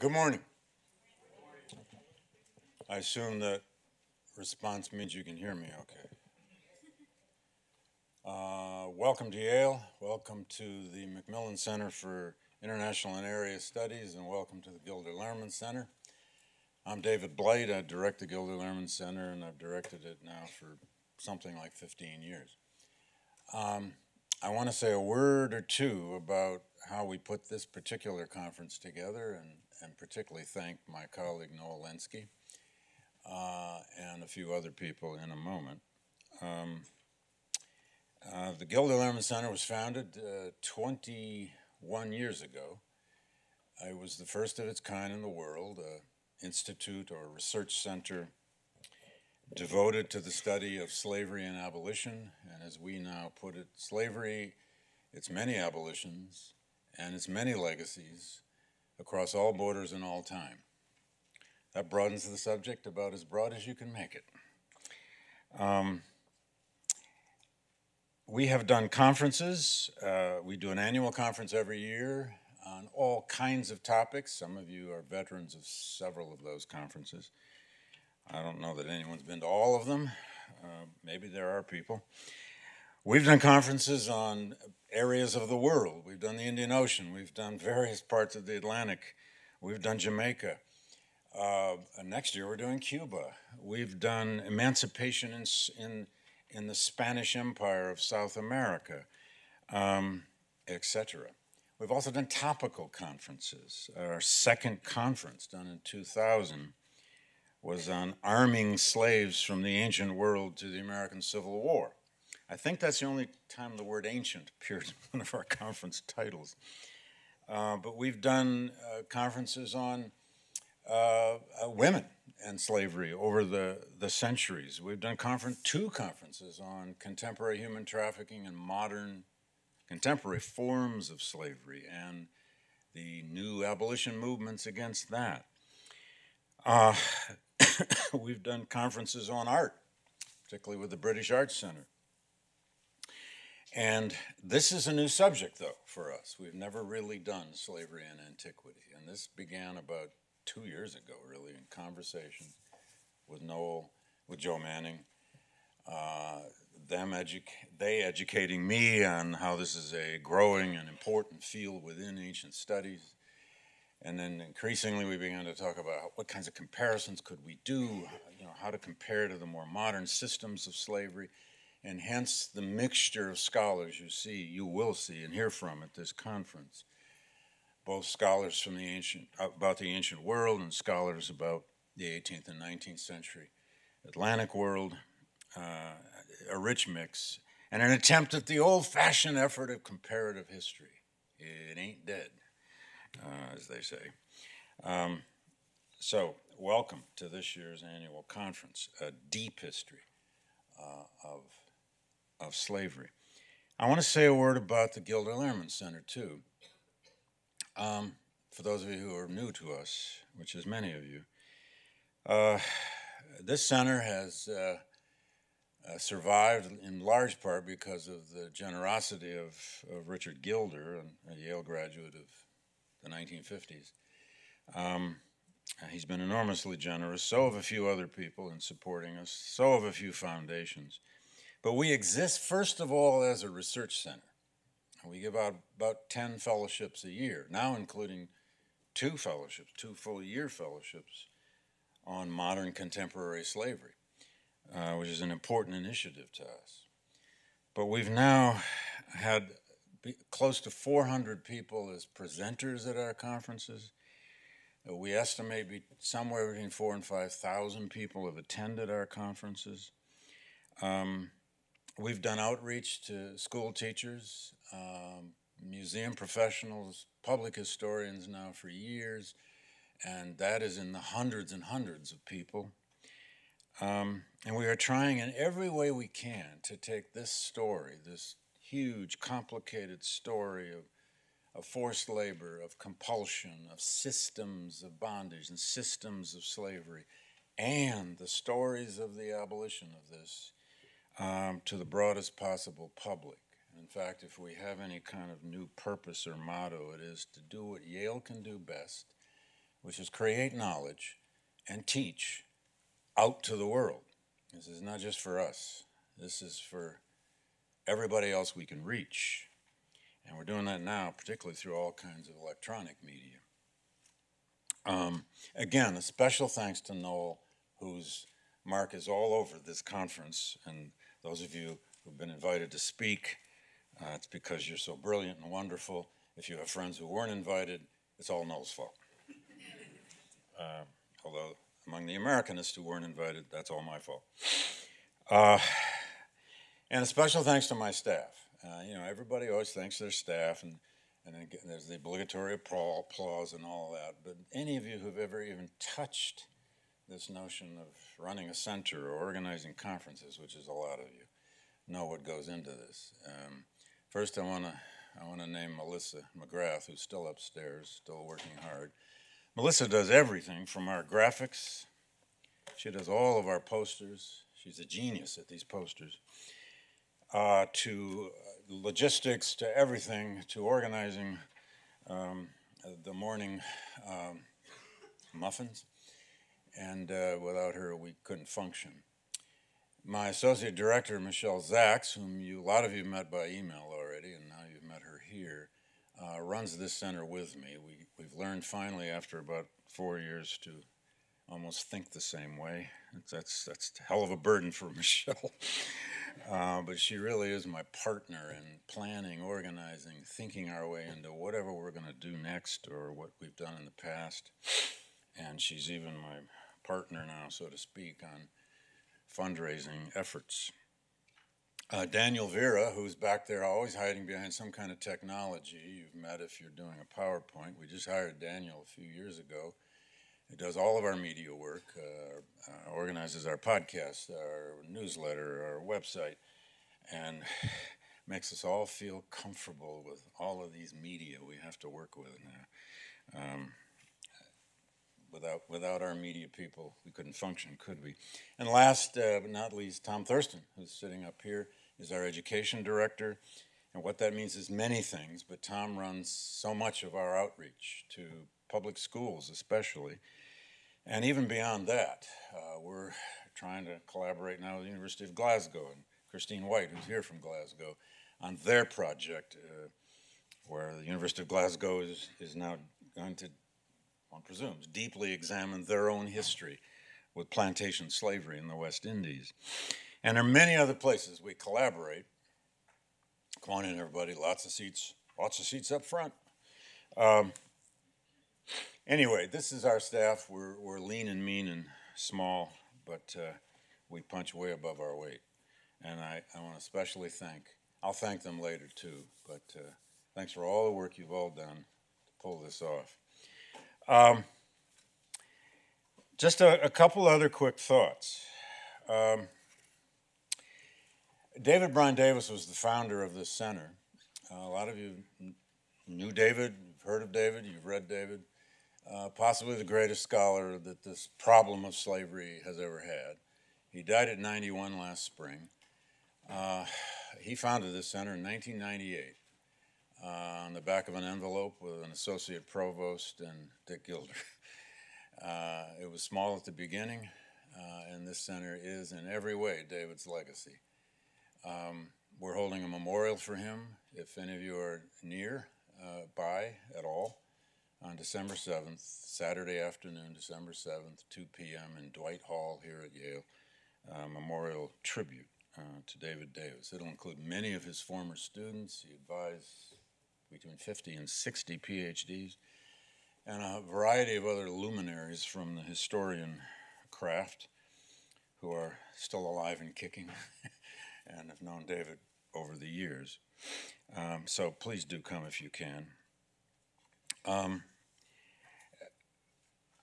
Good morning. I assume that response means you can hear me okay. Welcome to Yale, welcome to the Macmillan Center for International and Area Studies, and welcome to the Gilder Lehrman Center. I'm David Blight. I direct the Gilder Lehrman Center, and I've directed it now for something like 15 years. I want to say a word or two about how we put this particular conference together, and particularly thank my colleague Noah Lenski and a few other people in a moment. The Gilder Lehrman Center was founded 21 years ago. It was the first of its kind in the world, an institute or research center devoted to the study of slavery and abolition, and as we now put it, slavery, its many abolitions, and its many legacies across all borders and all time. That broadens the subject about as broad as you can make it. We have done conferences. We do an annual conference every year on all kinds of topics. Some of you are veterans of several of those conferences. I don't know that anyone's been to all of them. Maybe there are people. We've done conferences on areas of the world. We've done the Indian Ocean. We've done various parts of the Atlantic. We've done Jamaica. Next year we're doing Cuba. We've done emancipation in the Spanish Empire of South America, etc. We've also done topical conferences. Our second conference, done in 2000, was on arming slaves from the ancient world to the American Civil War. I think that's the only time the word ancient appears in one of our conference titles. But we've done conferences on women and slavery over the centuries. We've done two conferences on contemporary human trafficking and modern contemporary forms of slavery and the new abolition movements against that. We've done conferences on art, particularly with the British Arts Center. And this is a new subject, though, for us. We've never really done slavery and antiquity. And this began about 2 years ago, really, in conversation with Noel, with Joe Manning, they educating me on how this is a growing and important field within ancient studies. And then increasingly we began to talk about what kinds of comparisons could we do, how to compare to the more modern systems of slavery, and hence the mixture of scholars you will see and hear from at this conference. Both scholars from about the ancient world and scholars about the 18th and 19th century Atlantic world, a rich mix, and an attempt at the old-fashioned effort of comparative history. It ain't dead, as they say. So welcome to this year's annual conference, a deep history of slavery. I want to say a word about the Gilder Lehrman Center, too. For those of you who are new to us, which is many of you, this center has survived in large part because of the generosity of Richard Gilder, a Yale graduate of the 1950s. He's been enormously generous. So have a few other people in supporting us. So have a few foundations. But we exist, first of all, as a research center. We give out about 10 fellowships a year, now including 2 fellowships, 2 full-year fellowships on modern contemporary slavery, which is an important initiative to us. But we've now had close to 400 people as presenters at our conferences. We estimate somewhere between 4,000 and 5,000 people have attended our conferences. We've done outreach to school teachers, museum professionals, public historians now for years, and that is in the hundreds and hundreds of people. And we are trying in every way we can to take this story, this huge, complicated story of forced labor, of compulsion, of systems of bondage and systems of slavery, and the stories of the abolition of this to the broadest possible public. In fact, if we have any kind of new purpose or motto, it is to do what Yale can do best, which is create knowledge and teach out to the world. This is not just for us. This is for everybody else we can reach. And we're doing that now, particularly through all kinds of electronic media. Again, a special thanks to Noel, whose mark is all over this conference. And those of you who've been invited to speak, it's because you're so brilliant and wonderful. If you have friends who weren't invited, it's all Noel's fault. Although among the Americanists who weren't invited, that's all my fault. And a special thanks to my staff. Everybody always thanks their staff, and again, there's the obligatory applause and all that. But any of you who've ever even touched this notion of running a center or organizing conferences, which is a lot of you, know what goes into this. First, I want to name Melissa McGrath, who's still upstairs, still working hard. Melissa does everything from our graphics. She does all of our posters. She's a genius at these posters. To logistics, to everything, to organizing the morning muffins. And without her, we couldn't function. My associate director, Michelle Zaks, whom a lot of you met by email already, and now you've met her here, runs this center with me. We've learned finally, after about 4 years, to almost think the same way. That's a hell of a burden for Michelle. But she really is my partner in planning, organizing, thinking our way into whatever we're going to do next or what we've done in the past. And she's even my partner now, so to speak, on fundraising efforts. Daniel Vera, who's back there always hiding behind some kind of technology. You've met if you're doing a PowerPoint. We just hired Daniel a few years ago. He does all of our media work, organizes our podcast, our newsletter, our website, and makes us all feel comfortable with all of these media we have to work with now. Without our media people, we couldn't function, could we? And last but not least, Tom Thurston, who's sitting up here, is our education director. And what that means is many things, but Tom runs so much of our outreach to public schools especially. And even beyond that, we're trying to collaborate now with the University of Glasgow and Christine White, who's here from Glasgow, on their project, where the University of Glasgow is now going to, one presumes, deeply examine their own history with plantation slavery in the West Indies. And there are many other places we collaborate. Come on in, everybody. Lots of seats up front. Anyway, this is our staff. We're lean and mean and small, but we punch way above our weight. And I want to especially I'll thank them later too, but thanks for all the work you've all done to pull this off. Just a couple other quick thoughts. David Brian Davis was the founder of this center. A lot of you knew David, you've heard of David, you've read David. Possibly the greatest scholar that this problem of slavery has ever had. He died at 91 last spring. He founded this center in 1998 on the back of an envelope with an associate provost and Dick Gilder. It was small at the beginning, and this center is in every way David's legacy. We're holding a memorial for him, if any of you are near by at all, on December 7th, Saturday afternoon, December 7th, 2 p.m. in Dwight Hall here at Yale, memorial tribute to David Davis. It'll include many of his former students. He advised between 50 and 60 PhDs, and a variety of other luminaries from the historian craft who are still alive and kicking and have known David over the years. So please do come if you can.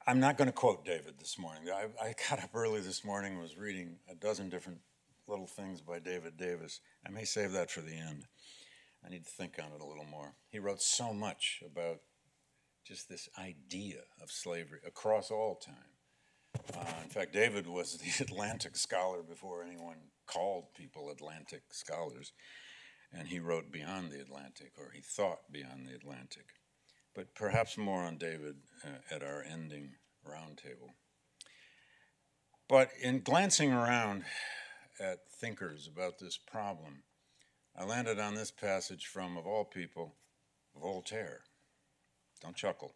I'm not going to quote David this morning. I got up early this morning and was reading a dozen different little things by David Davis. I may save that for the end. I need to think on it a little more. He wrote so much about just this idea of slavery across all time. In fact, David was the Atlantic scholar before anyone called people Atlantic scholars. And he wrote beyond the Atlantic, or he thought beyond the Atlantic. but perhaps more on David at our ending roundtable. But in glancing around at thinkers about this problem, I landed on this passage from, of all people, Voltaire. Don't chuckle.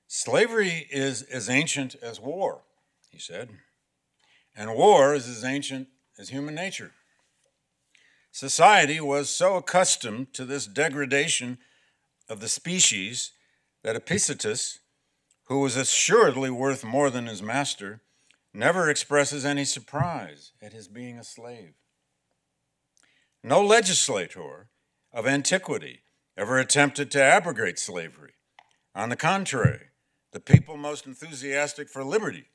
Slavery is as ancient as war, he said, and war is as ancient as human nature. Society was so accustomed to this degradation of the species that Epictetus, who was assuredly worth more than his master, never expresses any surprise at his being a slave. No legislator of antiquity ever attempted to abrogate slavery. On the contrary, the people most enthusiastic for liberty,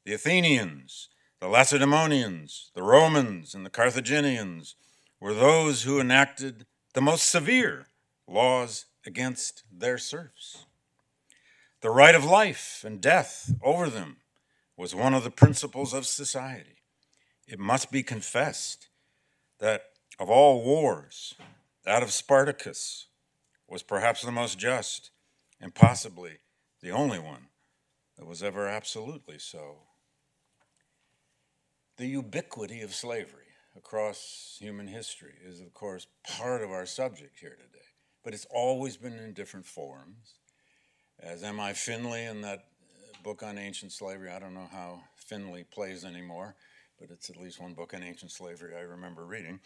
the Athenians, the Lacedaemonians, the Romans, and the Carthaginians, were those who enacted the most severe laws against their serfs. The right of life and death over them was one of the principles of society. It must be confessed that of all wars, that of Spartacus was perhaps the most just and possibly the only one that was ever absolutely so. The ubiquity of slavery across human history is, of course, part of our subject here today, but it's always been in different forms. As M.I. Finley in that book on ancient slavery, I don't know how Finley plays anymore, but it's at least one book on ancient slavery I remember reading,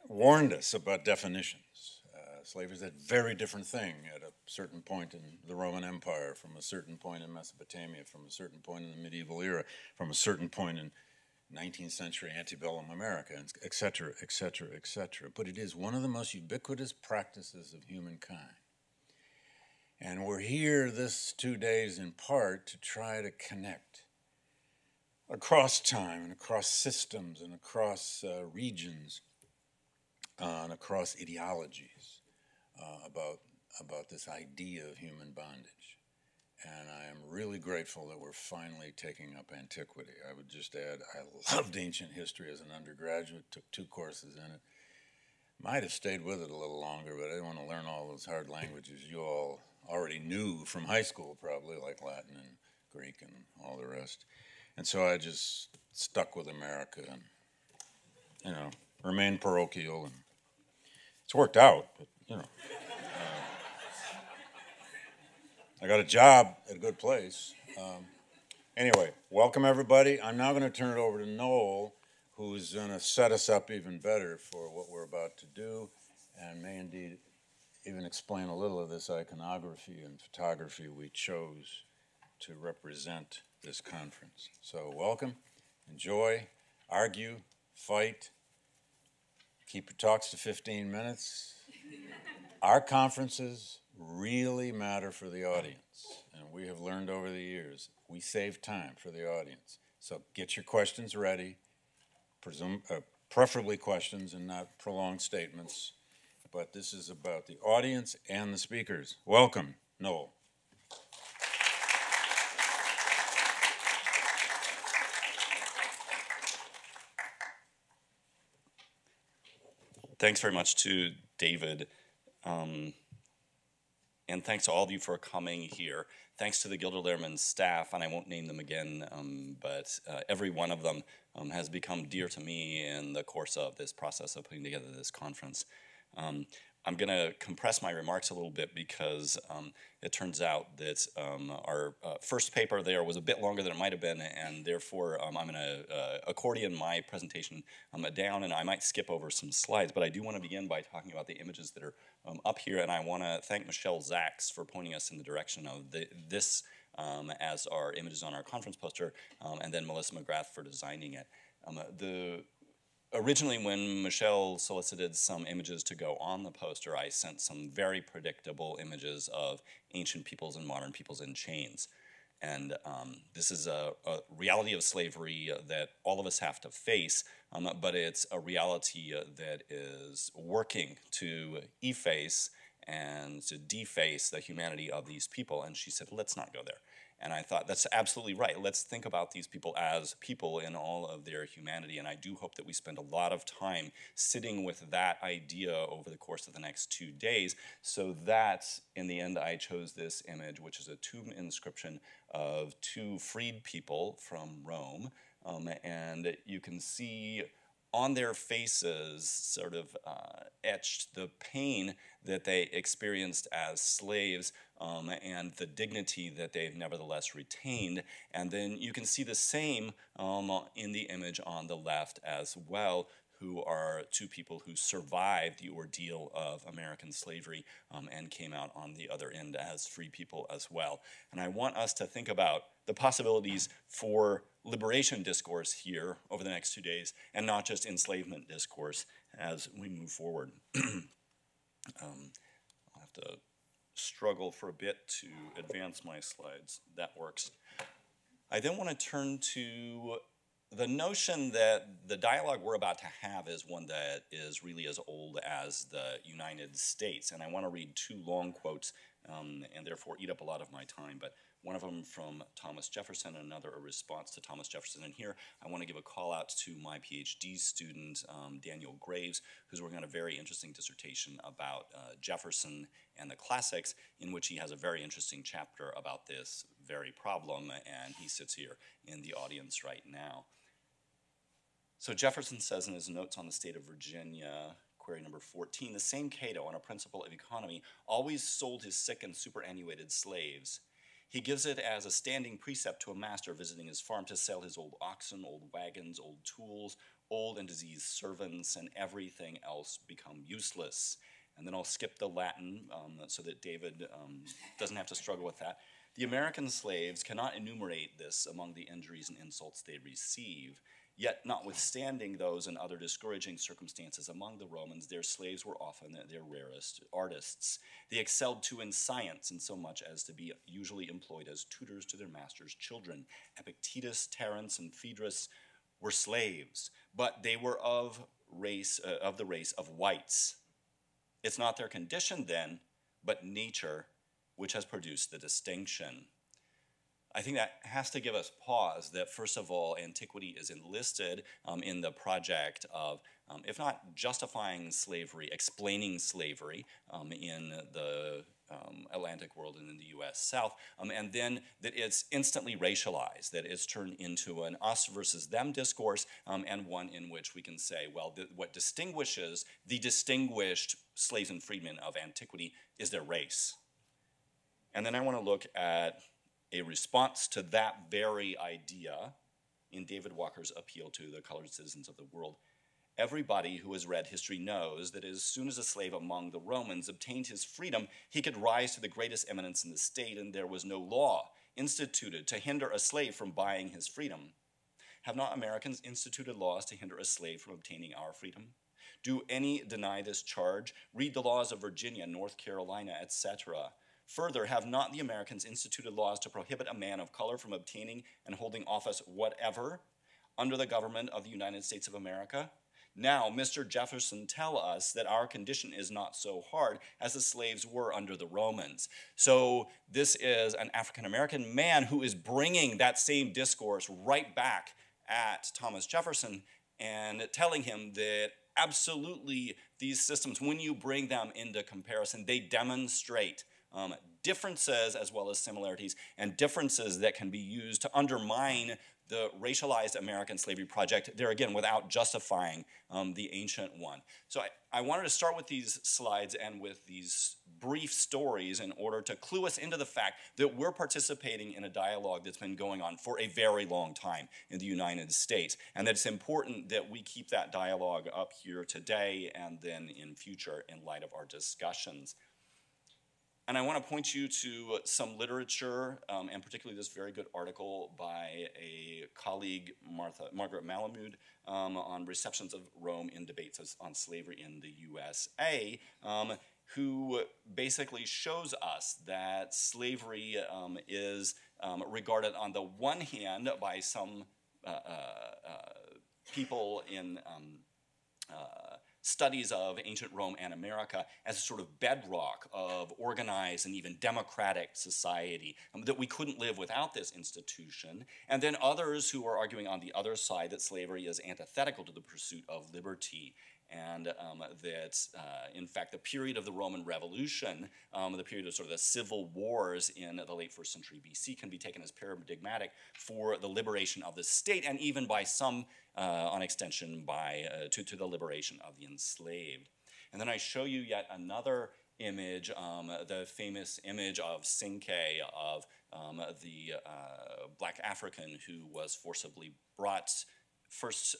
warned us about definitions. Slavery is a very different thing at a certain point in the Roman Empire, from a certain point in Mesopotamia, from a certain point in the medieval era, from a certain point in 19th century antebellum America, et cetera, et cetera, et cetera. But it is one of the most ubiquitous practices of humankind. And we're here this 2 days in part to try to connect across time and across systems and across regions and across ideologies about this idea of human bondage. And I am really grateful that we're finally taking up antiquity. I would just add, I loved ancient history as an undergraduate, took 2 courses in it. Might have stayed with it a little longer, but I didn't want to learn all those hard languages you all already knew from high school, probably, like Latin and Greek and all the rest. And so I just stuck with America and, remained parochial. And it's worked out, but, I got a job at a good place. Anyway, welcome everybody. I'm now going to turn it over to Noel, who's going to set us up even better for what we're about to do, and may indeed even explain a little of this iconography and photography we chose to represent this conference. So welcome, enjoy, argue, fight, keep your talks to 15 minutes. Our conferences really matter for the audience, and we have learned over the years, we save time for the audience. So get your questions ready, preferably questions and not prolonged statements, but this is about the audience and the speakers. Welcome, Noel. Thanks very much to David. And thanks to all of you for coming here. Thanks to the Gilder Lehrman staff, and I won't name them again, but every one of them has become dear to me in the course of this process of putting together this conference. I'm going to compress my remarks a little bit because it turns out that our first paper there was a bit longer than it might have been, and therefore I'm going to accordion my presentation down, and I might skip over some slides, but I do want to begin by talking about the images that are up here, and I want to thank Michelle Zaks for pointing us in the direction of this as our images on our conference poster, and then Melissa McGrath for designing it. Originally, when Michelle solicited some images to go on the poster, I sent some very predictable images of ancient peoples and modern peoples in chains. And this is a reality of slavery that all of us have to face, but it's a reality that is working to efface and to deface the humanity of these people. And she said, let's not go there. And I thought, that's absolutely right. Let's think about these people as people in all of their humanity. And I do hope that we spend a lot of time sitting with that idea over the course of the next 2 days, so that in the end I chose this image, which is a tomb inscription of 2 freed people from Rome. And you can see on their faces sort of etched the pain that they experienced as slaves, and the dignity that they've nevertheless retained. And then you can see the same in the image on the left as well, who are 2 people who survived the ordeal of American slavery and came out on the other end as free people as well. And I want us to think about the possibilities for liberation discourse here over the next 2 days, and not just enslavement discourse as we move forward. I'll have to struggle for a bit to advance my slides. That works. I then want to turn to the notion that the dialogue we're about to have is one that is really as old as the United States. And I want to read 2 long quotes and therefore eat up a lot of my time. But one of them from Thomas Jefferson, and another a response to Thomas Jefferson. And here I want to give a call out to my PhD student, Daniel Graves, who's working on a very interesting dissertation about Jefferson and the classics, in which he has a very interesting chapter about this very problem, and he sits here in the audience right now. So Jefferson says in his notes on the state of Virginia, query number 14, the same Cato, on a principle of economy, always sold his sick and superannuated slaves. He gives it as a standing precept to a master visiting his farm to sell his old oxen, old wagons, old tools, old and diseased servants, and everything else become useless. And then I'll skip the Latin so that David doesn't have to struggle with that. The American slaves cannot enumerate this among the injuries and insults they receive. Yet, notwithstanding those and other discouraging circumstances among the Romans, their slaves were often their rarest artists. They excelled too in science, in so much as to be usually employed as tutors to their masters' children. Epictetus, Terence, and Phaedrus were slaves, but they were of the race of whites. It's not their condition then, but nature, which has produced the distinction. I think that has to give us pause that, first of all, antiquity is enlisted in the project of, if not justifying slavery, explaining slavery in the Atlantic world and in the U.S. South, and then that it's instantly racialized, that it's turned into an us versus them discourse, and one in which we can say, well, what distinguishes the distinguished slaves and freedmen of antiquity is their race. And then I want to look at a response to that very idea in David Walker's appeal to the colored citizens of the world. Everybody who has read history knows that as soon as a slave among the Romans obtained his freedom, he could rise to the greatest eminence in the state, and there was no law instituted to hinder a slave from buying his freedom. Have not Americans instituted laws to hinder a slave from obtaining our freedom? Do any deny this charge? Read the laws of Virginia, North Carolina, etc. Further, have not the Americans instituted laws to prohibit a man of color from obtaining and holding office whatever under the government of the United States of America? Now, Mr. Jefferson tell us that our condition is not so hard as the slaves were under the Romans. So this is an African-American man who is bringing that same discourse right back at Thomas Jefferson and telling him that absolutely these systems, when you bring them into comparison, they demonstrate differences as well as similarities, and differences that can be used to undermine the racialized American slavery project, there again, without justifying the ancient one. So I wanted to start with these slides and with these brief stories in order to clue us into the fact that we're participating in a dialogue that's been going on for a very long time in the United States, and that it's important that we keep that dialogue up here today and then in future in light of our discussions. And I want to point you to some literature, and particularly this very good article by a colleague, Margaret Malamud, on receptions of Rome in debates on slavery in the USA, who basically shows us that slavery is regarded on the one hand by some people in studies of ancient Rome and America as a sort of bedrock of organized and even democratic society, that we couldn't live without this institution. And then others who are arguing on the other side that slavery is antithetical to the pursuit of liberty, and that, in fact, the period of the Roman Revolution, the period of sort of the civil wars in the late 1st century BC, can be taken as paradigmatic for the liberation of the state, and even by some, on extension, to the liberation of the enslaved. And then I show you yet another image, the famous image of Cinque, of the black African who was forcibly first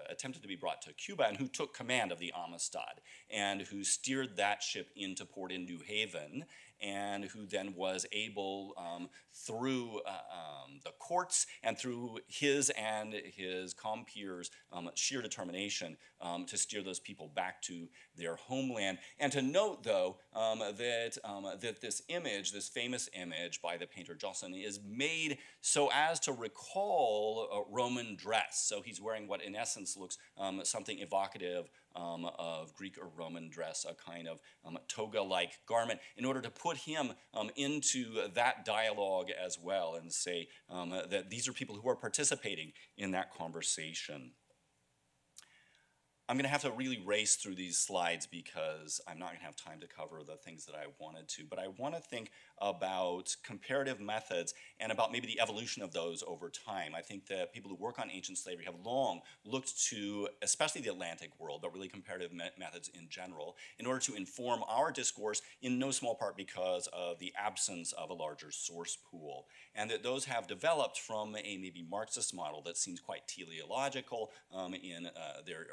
attempted to be brought to Cuba, and who took command of the Amistad, and who steered that ship into port in New Haven, and who then was able, through the courts and through his and his compeers' sheer determination, to steer those people back to their homeland. And to note, though, that this image, this famous image by the painter Jocelyn, is made so as to recall Roman dress. So he's wearing what in essence looks something evocative of Greek or Roman dress, a kind of toga-like garment, in order to put him into that dialogue as well, and say that these are people who are participating in that conversation. I'm going to have to really race through these slides because I'm not going to have time to cover the things that I wanted to, but I want to think about comparative methods and about maybe the evolution of those over time. I think that people who work on ancient slavery have long looked to, especially the Atlantic world, but really comparative methods in general, in order to inform our discourse, in no small part because of the absence of a larger source pool. And that those have developed from a maybe Marxist model that seems quite teleological in their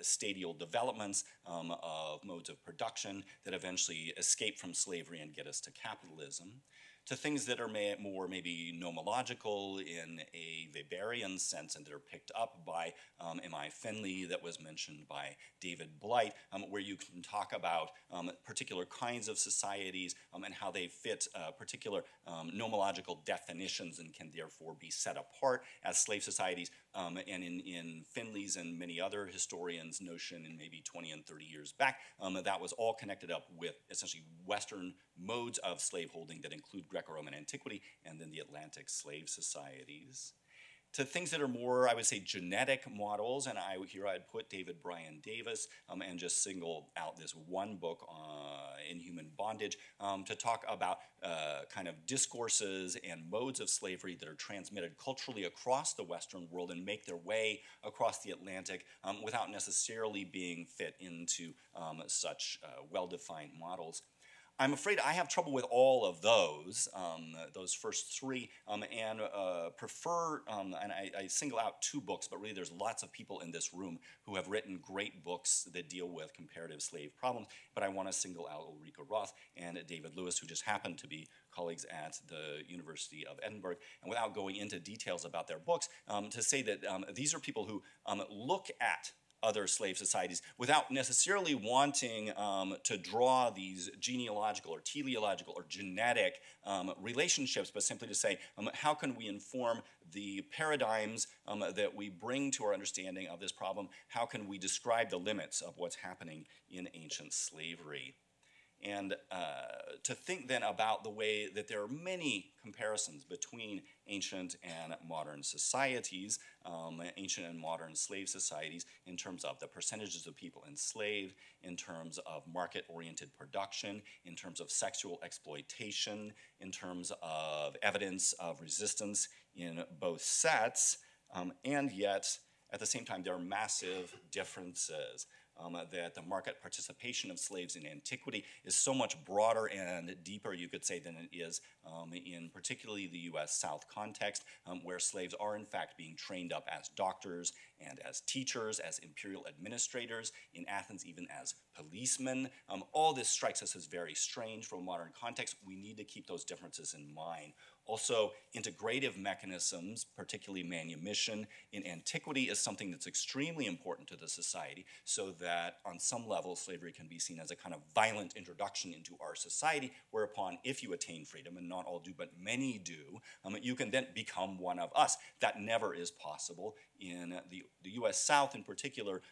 stadial developments of modes of production that eventually escape from slavery and get us to capitalism, to things that are more maybe nomological in a Weberian sense, and that are picked up by M.I. Finley, that was mentioned by David Blight, where you can talk about particular kinds of societies and how they fit particular nomological definitions and can therefore be set apart as slave societies. And in Finley's and many other historians' notion in maybe 20 and 30 years back, that was all connected up with essentially Western modes of slaveholding that include Greco-Roman antiquity and then the Atlantic slave societies. To things that are more, I would say, genetic models, and here I'd put David Bryan Davis and just single out this one book, Inhuman Bondage, to talk about kind of discourses and modes of slavery that are transmitted culturally across the Western world and make their way across the Atlantic without necessarily being fit into such well-defined models. I'm afraid I have trouble with all of those first three, and prefer, and I single out two books, but really there's lots of people in this room who have written great books that deal with comparative slave problems, but I want to single out Ulrika Roth and David Lewis, who just happen to be colleagues at the University of Edinburgh, and without going into details about their books, to say that these are people who look at other slave societies without necessarily wanting to draw these genealogical or teleological or genetic relationships, but simply to say, how can we inform the paradigms that we bring to our understanding of this problem? How can we describe the limits of what's happening in ancient slavery? And to think then about the way that there are many comparisons between ancient and modern societies, ancient and modern slave societies, in terms of the percentages of people enslaved, in terms of market-oriented production, in terms of sexual exploitation, in terms of evidence of resistance in both sets, and yet, at the same time, there are massive differences. That the market participation of slaves in antiquity is so much broader and deeper, you could say, than it is in particularly the U.S. South context, where slaves are in fact being trained up as doctors and as teachers, as imperial administrators, in Athens even as policemen. All this strikes us as very strange from a modern context. We need to keep those differences in mind. Also, integrative mechanisms, particularly manumission, in antiquity is something that's extremely important to the society, so that on some level slavery can be seen as a kind of violent introduction into our society, whereupon if you attain freedom, and not all do but many do, you can then become one of us. That never is possible in the the U.S. South in particular,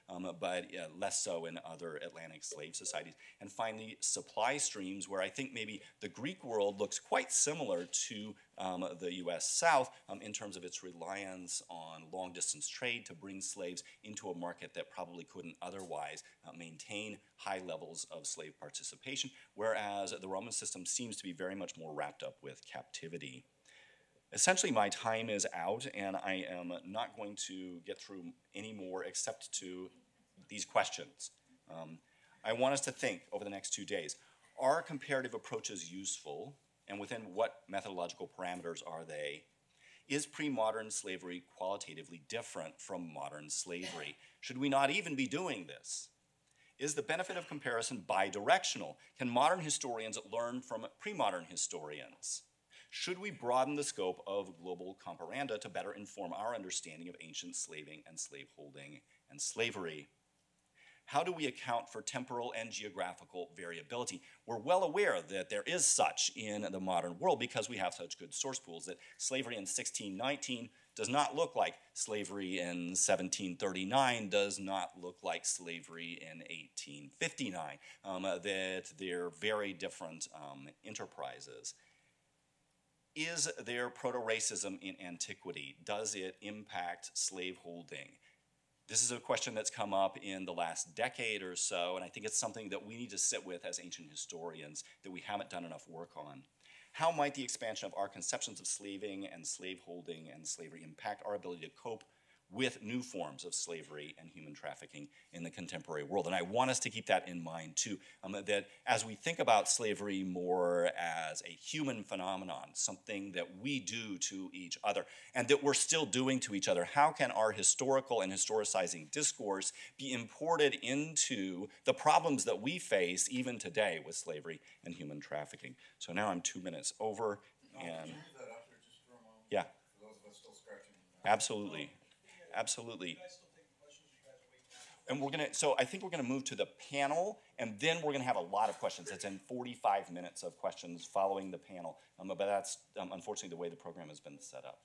but less so in other Atlantic slave societies. And finally, supply streams, where I think maybe the Greek world looks quite similar to the U.S. South in terms of its reliance on long-distance trade to bring slaves into a market that probably couldn't otherwise maintain high levels of slave participation, whereas the Roman system seems to be very much more wrapped up with captivity. Essentially, my time is out, and I am not going to get through any more except to these questions. I want us to think over the next 2 days, are comparative approaches useful, and within what methodological parameters are they? Is pre-modern slavery qualitatively different from modern slavery? Should we not even be doing this? Is the benefit of comparison bidirectional? Can modern historians learn from pre-modern historians? Should we broaden the scope of global comparanda to better inform our understanding of ancient slaving and slaveholding and slavery? How do we account for temporal and geographical variability? We're well aware that there is such in the modern world because we have such good source pools, that slavery in 1619 does not look like slavery in 1739, does not look like slavery in 1859, that they're very different enterprises. Is there proto-racism in antiquity? Does it impact slaveholding? This is a question that's come up in the last decade or so, and I think it's something that we need to sit with as ancient historians that we haven't done enough work on. How might the expansion of our conceptions of slaving and slaveholding and slavery impact our ability to cope with new forms of slavery and human trafficking in the contemporary world? And I want us to keep that in mind too, that as we think about slavery more as a human phenomenon, something that we do to each other, and that we're still doing to each other, how can our historical and historicizing discourse be imported into the problems that we face even today with slavery and human trafficking? So now I'm 2 minutes over, and yeah, absolutely. Absolutely. And so I think we're gonna move to the panel, and then we're gonna have a lot of questions. It's in 45 minutes of questions following the panel, but that's unfortunately the way the program has been set up.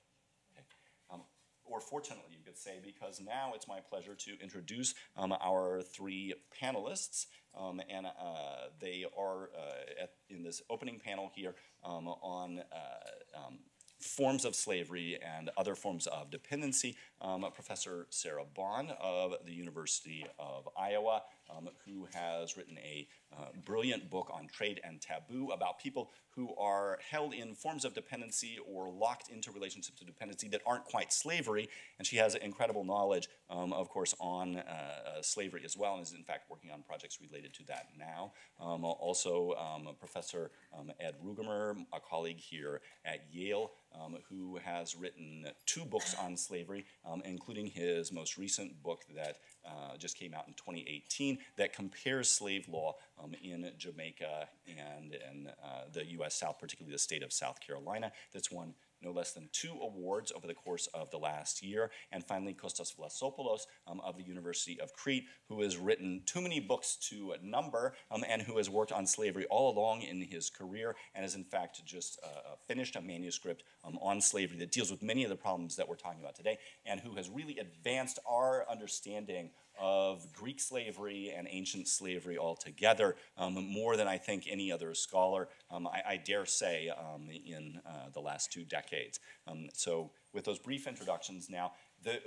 Okay. Or fortunately, you could say, because now it's my pleasure to introduce our 3 panelists, and they are in this opening panel here on forms of slavery and other forms of dependency. Professor Sarah Bond of the University of Iowa, who has written a brilliant book on trade and taboo about people who are held in forms of dependency or locked into relationships of dependency that aren't quite slavery. And she has incredible knowledge, of course, on slavery as well, and is in fact working on projects related to that now. Also, Professor Ed Rugemer, a colleague here at Yale, who has written 2 books on slavery, including his most recent book that just came out in 2018 that compares slave law in Jamaica and in the U.S. South, particularly the state of South Carolina. That's won no less than 2 awards over the course of the last year. And finally, Kostas Vlassopoulos of the University of Crete, who has written too many books to number, and who has worked on slavery all along in his career, and has in fact just finished a manuscript on slavery that deals with many of the problems that we're talking about today, and who has really advanced our understanding of Greek slavery and ancient slavery altogether, more than I think any other scholar, I dare say, in the last 2 decades. So with those brief introductions now,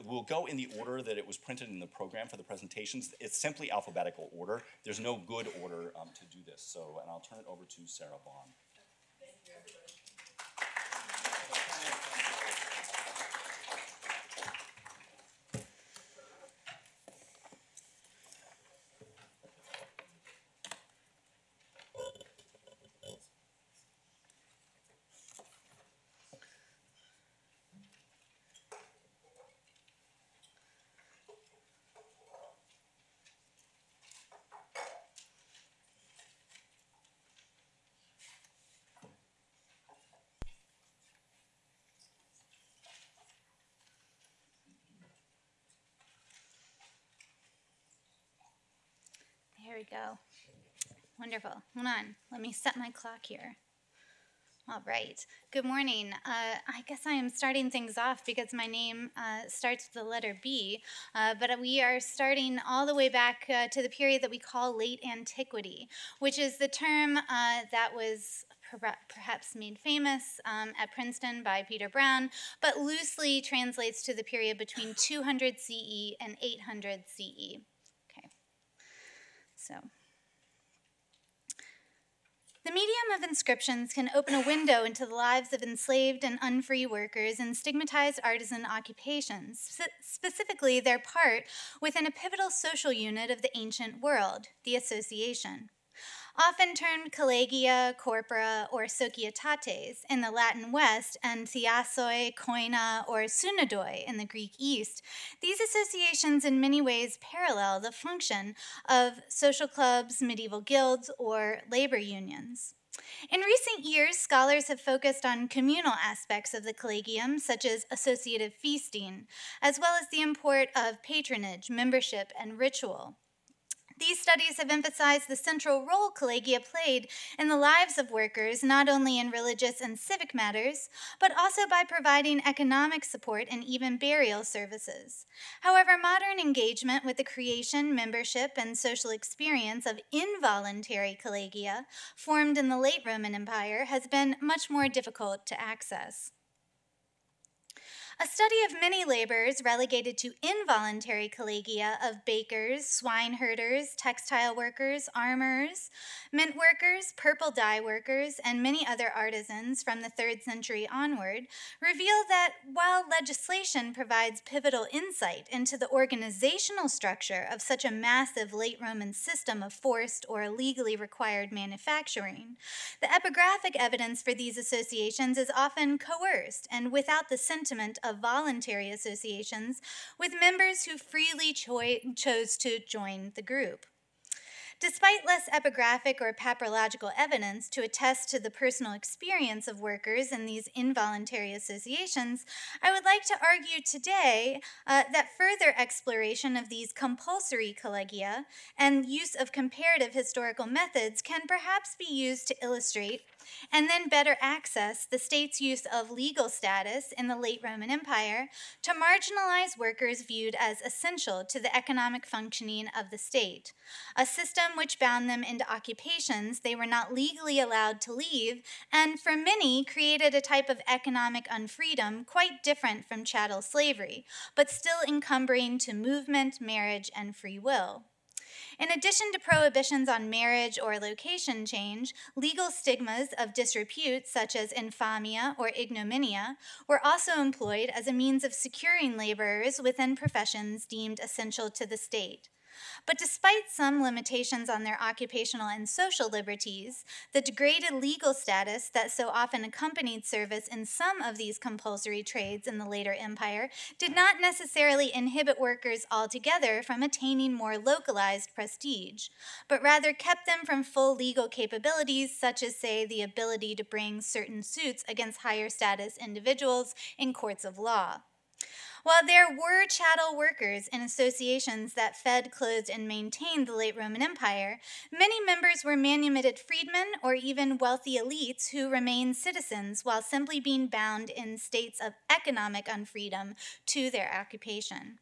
we'll go in the order that it was printed in the program for the presentations. It's simply alphabetical order. There's no good order to do this. So, and I'll turn it over to Sarah Bond. Thank you, everybody. There we go. Wonderful. Hold on. Let me set my clock here. All right. Good morning. I guess I am starting things off because my name starts with the letter B, but we are starting all the way back to the period that we call late antiquity, which is the term that was perhaps made famous at Princeton by Peter Brown, but loosely translates to the period between 200 CE and 800 CE. Okay. So the medium of inscriptions can open a window into the lives of enslaved and unfree workers in stigmatized artisan occupations, specifically their part within a pivotal social unit of the ancient world, the association. Often termed collegia, corpora, or societates in the Latin West, and thiasoi, koina, or synodoi in the Greek East, these associations in many ways parallel the function of social clubs, medieval guilds, or labor unions. In recent years, scholars have focused on communal aspects of the collegium, such as associative feasting, as well as the import of patronage, membership, and ritual. These studies have emphasized the central role collegia played in the lives of workers, not only in religious and civic matters, but also by providing economic support and even burial services. However, modern engagement with the creation, membership, and social experience of involuntary collegia, formed in the late Roman Empire, has been much more difficult to access. A study of many laborers relegated to involuntary collegia of bakers, swineherders, textile workers, armorers, mint workers, purple dye workers, and many other artisans from the 3rd century onward revealed that while legislation provides pivotal insight into the organizational structure of such a massive late Roman system of forced or legally required manufacturing, the epigraphic evidence for these associations is often coerced and without the sentiment of voluntary associations with members who freely chose to join the group. Despite less epigraphic or papyrological evidence to attest to the personal experience of workers in these involuntary associations, I would like to argue today that further exploration of these compulsory collegia and use of comparative historical methods can perhaps be used to illustrate and then better access the state's use of legal status in the late Roman Empire to marginalize workers viewed as essential to the economic functioning of the state, a system which bound them into occupations they were not legally allowed to leave, and for many created a type of economic unfreedom quite different from chattel slavery, but still encumbering to movement, marriage, and free will. In addition to prohibitions on marriage or location change, legal stigmas of disrepute, such as infamia or ignominia, were also employed as a means of securing laborers within professions deemed essential to the state. But despite some limitations on their occupational and social liberties, the degraded legal status that so often accompanied service in some of these compulsory trades in the later empire did not necessarily inhibit workers altogether from attaining more localized prestige, but rather kept them from full legal capabilities, such as, say, the ability to bring certain suits against higher status individuals in courts of law. While there were chattel workers in associations that fed, clothed, and maintained the late Roman Empire, many members were manumitted freedmen or even wealthy elites who remained citizens while simply being bound in states of economic unfreedom to their occupation.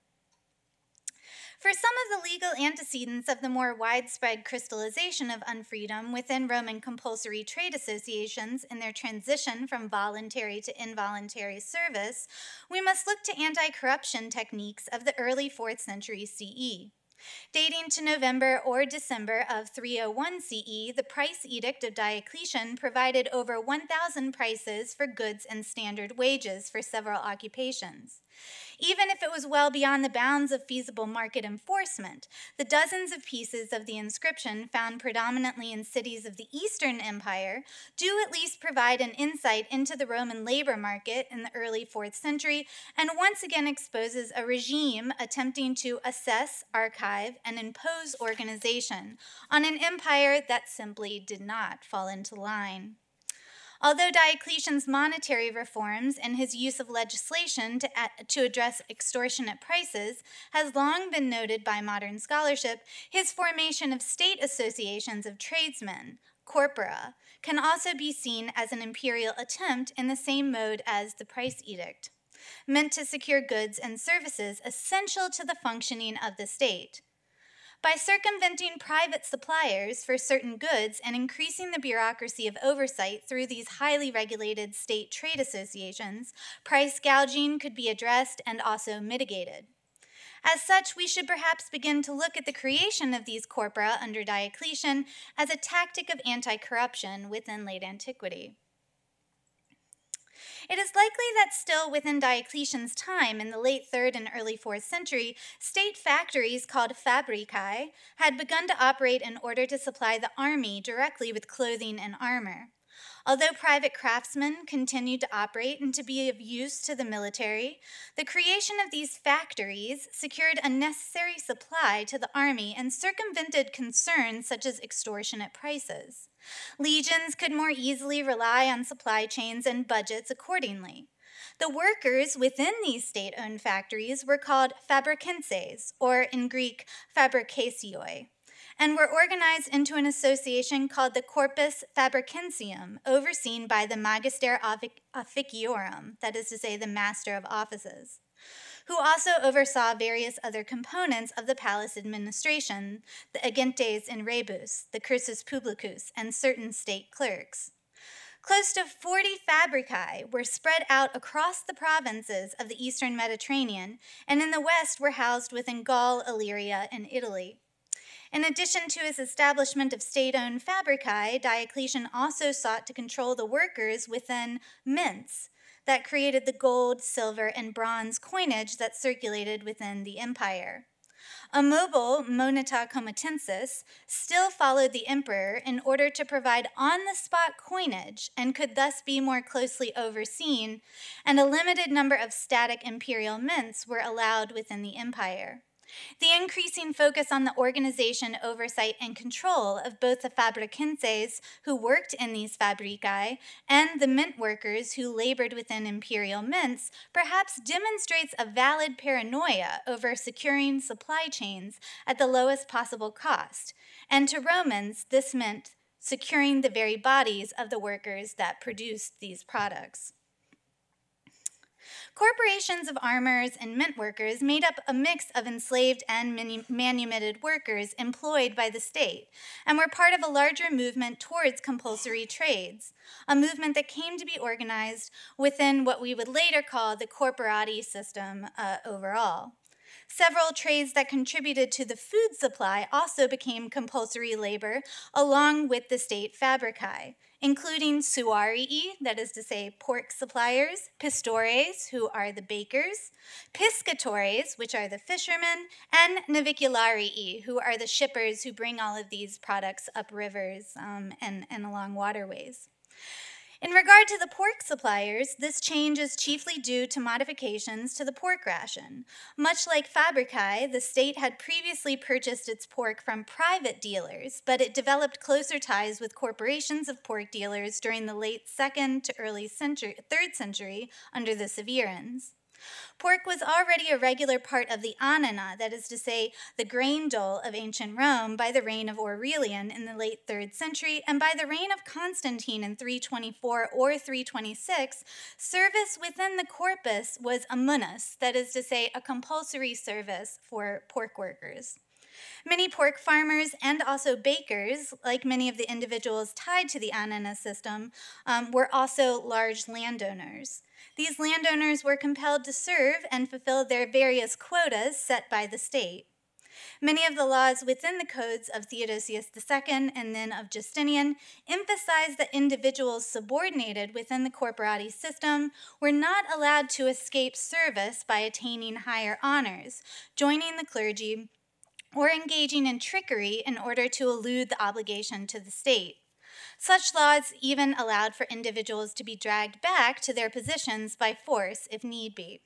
For some of the legal antecedents of the more widespread crystallization of unfreedom within Roman compulsory trade associations in their transition from voluntary to involuntary service, we must look to anti-corruption techniques of the early 4th century CE. Dating to November or December of 301 CE, the Price Edict of Diocletian provided over 1,000 prices for goods and standard wages for several occupations. Even if it was well beyond the bounds of feasible market enforcement, the dozens of pieces of the inscription found predominantly in cities of the Eastern Empire do at least provide an insight into the Roman labor market in the early 4th century and once again exposes a regime attempting to assess, archive, and impose organization on an empire that simply did not fall into line. Although Diocletian's monetary reforms and his use of legislation to address extortionate prices has long been noted by modern scholarship, his formation of state associations of tradesmen, corpora, can also be seen as an imperial attempt in the same mode as the price edict, meant to secure goods and services essential to the functioning of the state. By circumventing private suppliers for certain goods and increasing the bureaucracy of oversight through these highly regulated state trade associations, price gouging could be addressed and also mitigated. As such, we should perhaps begin to look at the creation of these corpora under Diocletian as a tactic of anti-corruption within late antiquity. It is likely that still within Diocletian's time, in the late 3rd and early 4th century, state factories called fabricae had begun to operate in order to supply the army directly with clothing and armor. Although private craftsmen continued to operate and to be of use to the military, the creation of these factories secured a necessary supply to the army and circumvented concerns such as extortionate prices. Legions could more easily rely on supply chains and budgets accordingly. The workers within these state-owned factories were called fabricenses, or in Greek, fabricatioi, and were organized into an association called the Corpus Fabricentium, overseen by the Magister Officiorum, that is to say, the Master of Offices, who also oversaw various other components of the palace administration, the agentes in rebus, the cursus publicus, and certain state clerks. Close to 40 fabricae were spread out across the provinces of the eastern Mediterranean, and in the west were housed within Gaul, Illyria, and Italy. In addition to his establishment of state-owned fabricae, Diocletian also sought to control the workers within mints that created the gold, silver, and bronze coinage that circulated within the empire. A mobile moneta comitatensis still followed the emperor in order to provide on-the-spot coinage and could thus be more closely overseen, and a limited number of static imperial mints were allowed within the empire. The increasing focus on the organization, oversight, and control of both the fabricenses who worked in these fabricae and the mint workers who labored within imperial mints perhaps demonstrates a valid paranoia over securing supply chains at the lowest possible cost. And to Romans, this meant securing the very bodies of the workers that produced these products. Corporations of armorers and mint workers made up a mix of enslaved and manumitted workers employed by the state, and were part of a larger movement towards compulsory trades, a movement that came to be organized within what we would later call the corporati system overall. Several trades that contributed to the food supply also became compulsory labor along with the state fabricae, including suarii, that is to say pork suppliers, pistores, who are the bakers, piscatores, which are the fishermen, and navicularii, who are the shippers who bring all of these products up rivers and along waterways. In regard to the pork suppliers, this change is chiefly due to modifications to the pork ration. Much like fabricae, the state had previously purchased its pork from private dealers, but it developed closer ties with corporations of pork dealers during the late 2nd to early 3rd century under the Severans. Pork was already a regular part of the anana, that is to say, the grain dole of ancient Rome, by the reign of Aurelian in the late 3rd century, and by the reign of Constantine in 324 or 326, service within the corpus was a munus, that is to say, a compulsory service for pork workers. Many pork farmers and also bakers, like many of the individuals tied to the anana system, were also large landowners. These landowners were compelled to serve and fulfill their various quotas set by the state. Many of the laws within the codes of Theodosius II and then of Justinian emphasized that individuals subordinated within the corporati system were not allowed to escape service by attaining higher honors, joining the clergy, or engaging in trickery in order to elude the obligation to the state. Such laws even allowed for individuals to be dragged back to their positions by force if need be.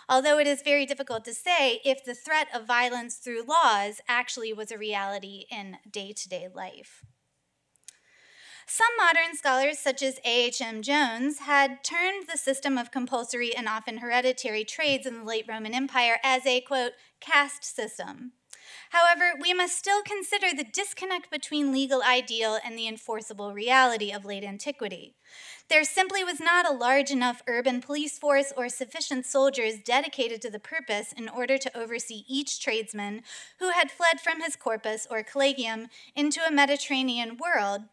Although it is very difficult to say if the threat of violence through laws actually was a reality in day-to-day life. Some modern scholars, such as A.H.M. Jones, had termed the system of compulsory and often hereditary trades in the late Roman Empire as a, quote, caste system. However, we must still consider the disconnect between legal ideal and the enforceable reality of late antiquity. There simply was not a large enough urban police force or sufficient soldiers dedicated to the purpose in order to oversee each tradesman who had fled from his corpus or collegium into a Mediterranean world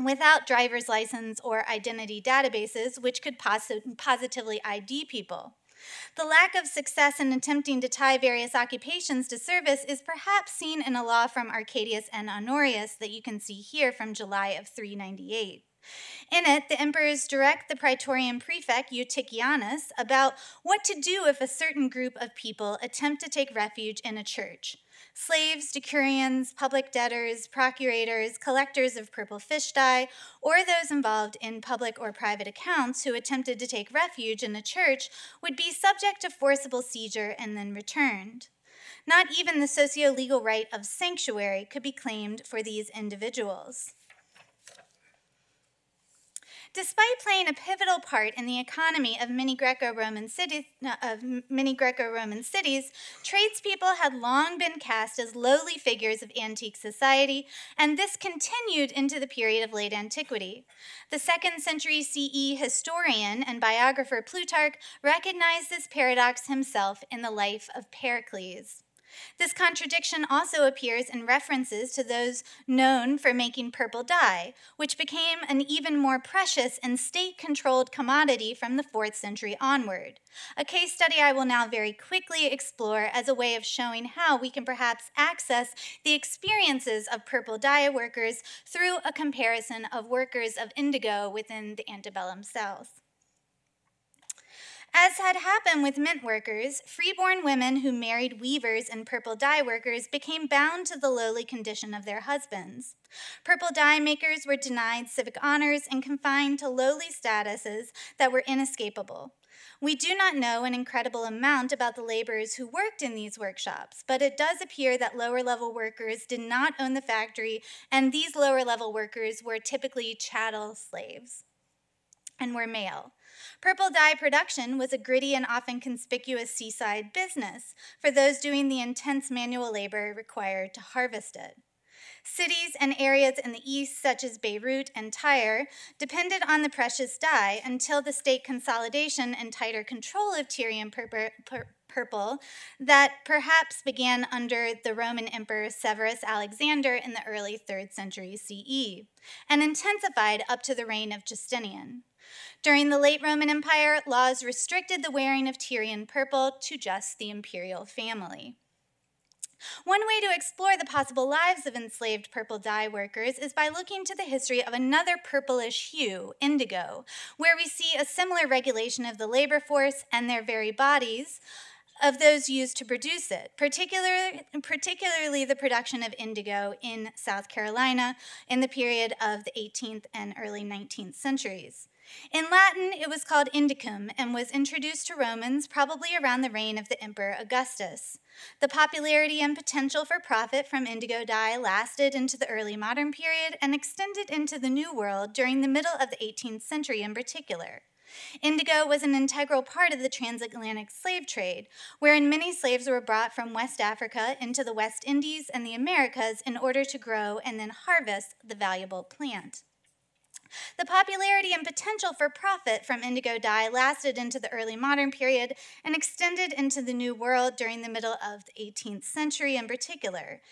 without driver's license or identity databases which could positively ID people. The lack of success in attempting to tie various occupations to service is perhaps seen in a law from Arcadius and Honorius that you can see here from July of 398. In it, the emperors direct the praetorian prefect Euticianus about what to do if a certain group of people attempt to take refuge in a church. Slaves, decurions, public debtors, procurators, collectors of purple fish dye, or those involved in public or private accounts who attempted to take refuge in a church would be subject to forcible seizure and then returned. Not even the socio-legal right of sanctuary could be claimed for these individuals. Despite playing a pivotal part in the economy of many Greco-Roman cities, tradespeople had long been cast as lowly figures of antique society, and this continued into the period of late antiquity. The 2nd century CE historian and biographer Plutarch recognized this paradox himself in the life of Pericles. This contradiction also appears in references to those known for making purple dye, which became an even more precious and state-controlled commodity from the 4th century onward. A case study I will now very quickly explore as a way of showing how we can perhaps access the experiences of purple dye workers through a comparison of workers of indigo within the antebellum South. As had happened with mint workers, freeborn women who married weavers and purple dye workers became bound to the lowly condition of their husbands. Purple dye makers were denied civic honors and confined to lowly statuses that were inescapable. We do not know an incredible amount about the laborers who worked in these workshops, but it does appear that lower-level workers did not own the factory, and these lower-level workers were typically chattel slaves and were male. Purple dye production was a gritty and often conspicuous seaside business for those doing the intense manual labor required to harvest it. Cities and areas in the east, such as Beirut and Tyre, depended on the precious dye until the state consolidation and tighter control of Tyrian purple that perhaps began under the Roman Emperor Severus Alexander in the early 3rd century CE, and intensified up to the reign of Justinian. During the late Roman Empire, laws restricted the wearing of Tyrian purple to just the imperial family. One way to explore the possible lives of enslaved purple dye workers is by looking to the history of another purplish hue, indigo, where we see a similar regulation of the labor force and their very bodies of those used to produce it, particularly the production of indigo in South Carolina in the period of the 18th and early 19th centuries. In Latin, it was called indicum and was introduced to Romans probably around the reign of the Emperor Augustus. The popularity and potential for profit from indigo dye lasted into the early modern period and extended into the New World during the middle of the 18th century in particular. Indigo was an integral part of the transatlantic slave trade, wherein many slaves were brought from West Africa into the West Indies and the Americas in order to grow and then harvest the valuable plant. The popularity and potential for profit from indigo dye lasted into the early modern period and extended into the New World during the middle of the 18th century in particular.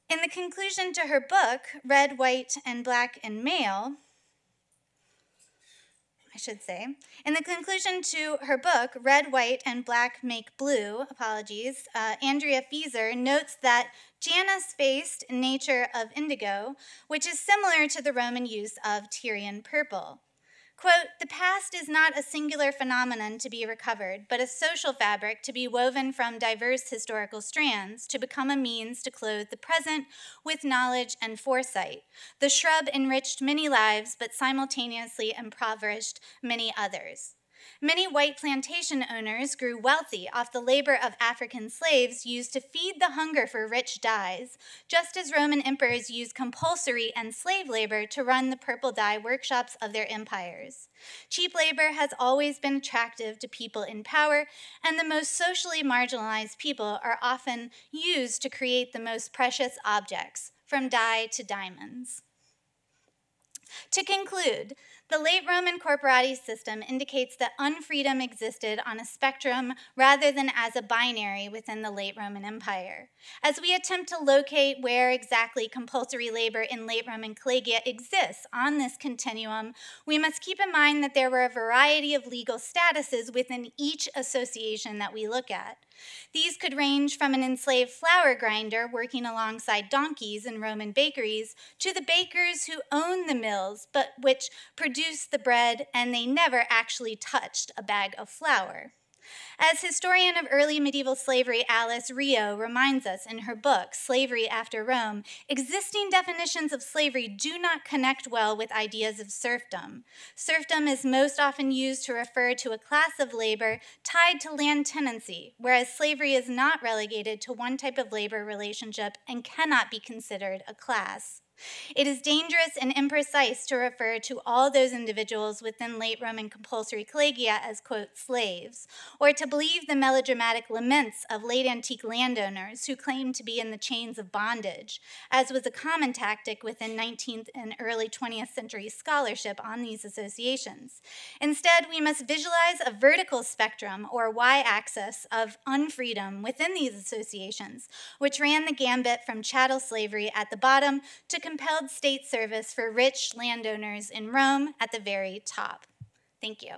In the conclusion to her book, Red, White, and Black and Male, in the conclusion to her book, Red, White, and Black Make Blue, Andrea Fieser notes that Janus-faced nature of indigo, which is similar to the Roman use of Tyrian purple. Quote, "The past is not a singular phenomenon to be recovered, but a social fabric to be woven from diverse historical strands, to become a means to clothe the present with knowledge and foresight. The shrub enriched many lives, but simultaneously impoverished many others." Many white plantation owners grew wealthy off the labor of African slaves used to feed the hunger for rich dyes, just as Roman emperors used compulsory and slave labor to run the purple dye workshops of their empires. Cheap labor has always been attractive to people in power, and the most socially marginalized people are often used to create the most precious objects, from dye to diamonds. To conclude, the late Roman corporati system indicates that unfreedom existed on a spectrum rather than as a binary within the late Roman Empire. As we attempt to locate where exactly compulsory labor in late Roman collegia exists on this continuum, we must keep in mind that there were a variety of legal statuses within each association that we look at. These could range from an enslaved flour grinder working alongside donkeys in Roman bakeries to the bakers who owned the mills but which produced the bread and they never actually touched a bag of flour. As historian of early medieval slavery Alice Rio reminds us in her book, Slavery After Rome, existing definitions of slavery do not connect well with ideas of serfdom. Serfdom is most often used to refer to a class of labor tied to land tenancy, whereas slavery is not relegated to one type of labor relationship and cannot be considered a class. It is dangerous and imprecise to refer to all those individuals within late Roman compulsory collegia as, quote, slaves, or to believe the melodramatic laments of late antique landowners who claimed to be in the chains of bondage, as was a common tactic within 19th and early 20th century scholarship on these associations. Instead, we must visualize a vertical spectrum, or y-axis, of unfreedom within these associations, which ran the gambit from chattel slavery at the bottom to compelled state service for rich landowners in Rome at the very top. Thank you.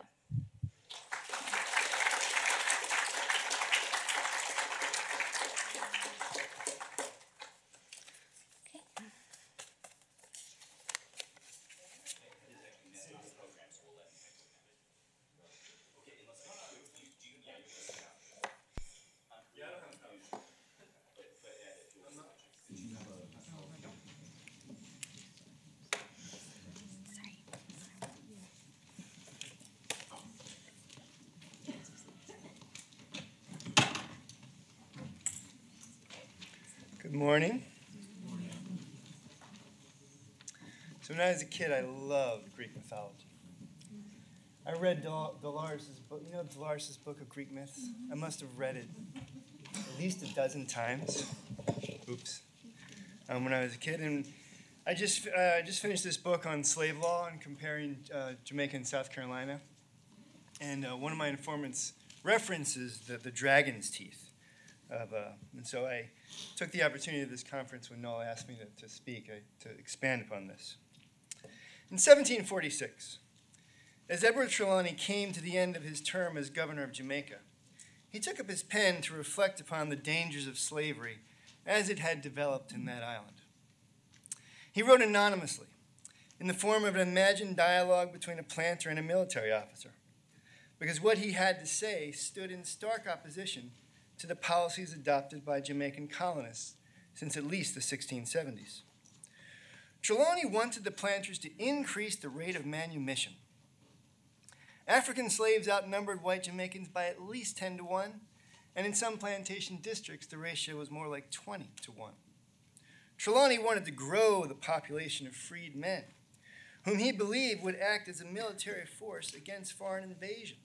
Good morning. So when I was a kid, I loved Greek mythology. I read Dolares's book. You know Dolares's book of Greek myths? I must have read it at least a dozen times. Oops. When I was a kid, and I just finished this book on slave law and comparing Jamaica and South Carolina. And one of my informants references the dragon's teeth. And so I took the opportunity of this conference when Noel asked me to speak to expand upon this. In 1746, as Edward Trelawney came to the end of his term as governor of Jamaica, he took up his pen to reflect upon the dangers of slavery as it had developed in that island. He wrote anonymously, in the form of an imagined dialogue between a planter and a military officer, because what he had to say stood in stark opposition to the policies adopted by Jamaican colonists since at least the 1670s. Trelawney wanted the planters to increase the rate of manumission. African slaves outnumbered white Jamaicans by at least 10 to 1, and in some plantation districts, the ratio was more like 20 to 1. Trelawney wanted to grow the population of freed men, whom he believed would act as a military force against foreign invasion,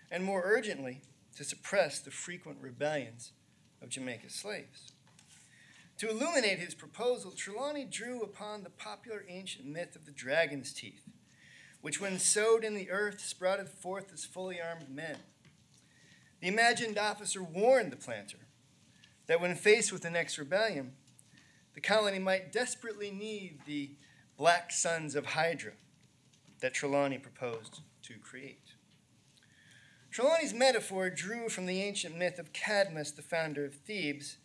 and more urgently, to suppress the frequent rebellions of Jamaica's slaves. To illuminate his proposal, Trelawney drew upon the popular ancient myth of the dragon's teeth, which when sowed in the earth sprouted forth as fully armed men. The imagined officer warned the planter that when faced with the next rebellion, the colony might desperately need the black sons of Hydra that Trelawney proposed to create. Trelawney's metaphor drew from the ancient myth of Cadmus, the founder of Thebes,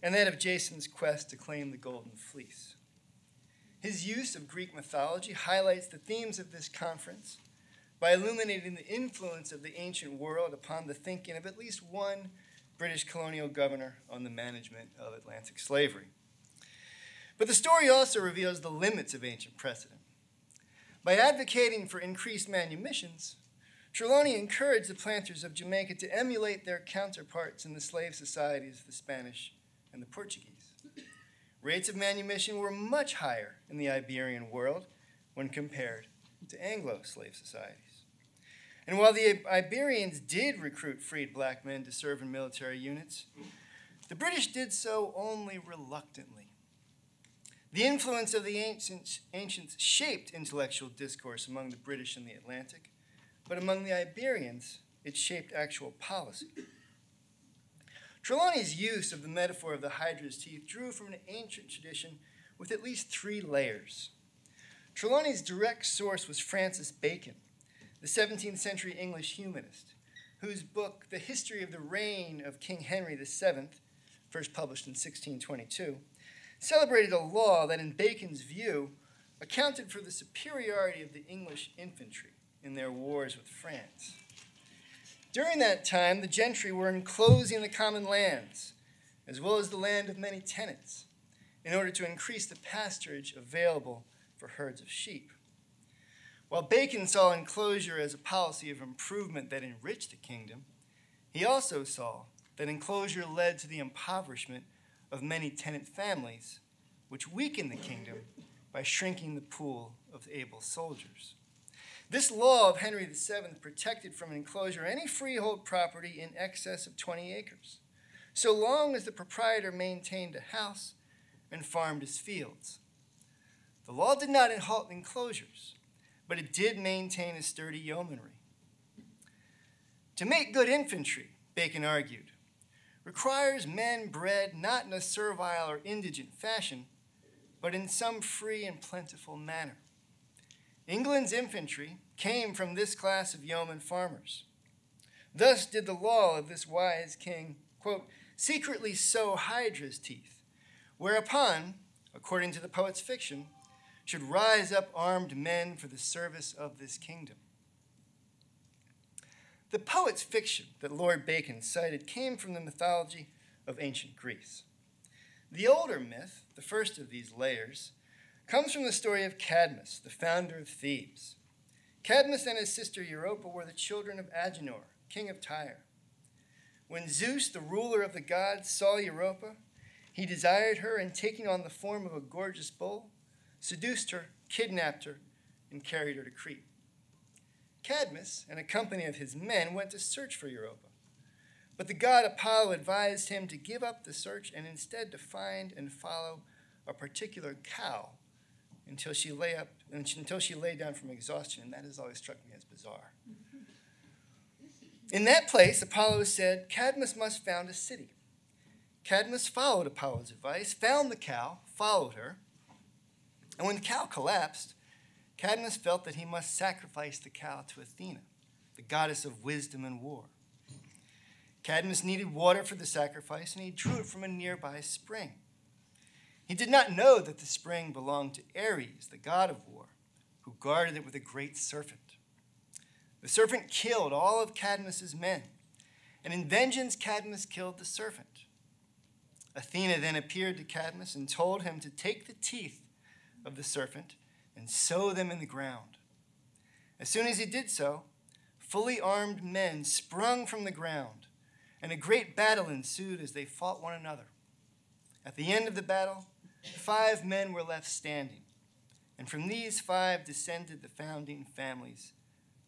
and that of Jason's quest to claim the Golden Fleece. His use of Greek mythology highlights the themes of this conference by illuminating the influence of the ancient world upon the thinking of at least one British colonial governor on the management of Atlantic slavery. But the story also reveals the limits of ancient precedent. By advocating for increased manumissions, Trelawney encouraged the planters of Jamaica to emulate their counterparts in the slave societies of the Spanish and the Portuguese. Rates of manumission were much higher in the Iberian world when compared to Anglo slave societies. And while the Iberians did recruit freed black men to serve in military units, the British did so only reluctantly. The influence of the ancients shaped intellectual discourse among the British in the Atlantic, but among the Iberians, it shaped actual policy. Trelawney's use of the metaphor of the hydra's teeth drew from an ancient tradition with at least 3 layers. Trelawney's direct source was Francis Bacon, the 17th century English humanist, whose book, The History of the Reign of King Henry VII, first published in 1622, celebrated a law that, in Bacon's view, accounted for the superiority of the English infantry in their wars with France. During that time, the gentry were enclosing the common lands, as well as the land of many tenants, in order to increase the pasturage available for herds of sheep. While Bacon saw enclosure as a policy of improvement that enriched the kingdom, he also saw that enclosure led to the impoverishment of many tenant families, which weakened the kingdom by shrinking the pool of able soldiers. This law of Henry VII protected from enclosure any freehold property in excess of 20 acres, so long as the proprietor maintained a house and farmed his fields. The law did not halt enclosures, but it did maintain a sturdy yeomanry. To make good infantry, Bacon argued, requires men bred not in a servile or indigent fashion, but in some free and plentiful manner. England's infantry came from this class of yeoman farmers. Thus did the law of this wise king, quote, secretly sow hydra's teeth, whereupon, according to the poet's fiction, should rise up armed men for the service of this kingdom. The poet's fiction that Lord Bacon cited came from the mythology of ancient Greece. The older myth, the first of these layers, comes from the story of Cadmus, the founder of Thebes. Cadmus and his sister Europa were the children of Agenor, king of Tyre. When Zeus, the ruler of the gods, saw Europa, he desired her, and taking on the form of a gorgeous bull, seduced her, kidnapped her, and carried her to Crete. Cadmus and a company of his men went to search for Europa, but the god Apollo advised him to give up the search and instead to find and follow a particular cow until she lay down from exhaustion, and that has always struck me as bizarre. In that place, Apollo said, Cadmus must found a city. Cadmus followed Apollo's advice, found the cow, followed her, and when the cow collapsed, Cadmus felt that he must sacrifice the cow to Athena, the goddess of wisdom and war. Cadmus needed water for the sacrifice, and he drew it from a nearby spring. He did not know that the spring belonged to Ares, the god of war, who guarded it with a great serpent. The serpent killed all of Cadmus's men, and in vengeance Cadmus killed the serpent. Athena then appeared to Cadmus and told him to take the teeth of the serpent and sow them in the ground. As soon as he did so, fully armed men sprung from the ground, and a great battle ensued as they fought one another. At the end of the battle, 5 men were left standing, and from these 5 descended the founding families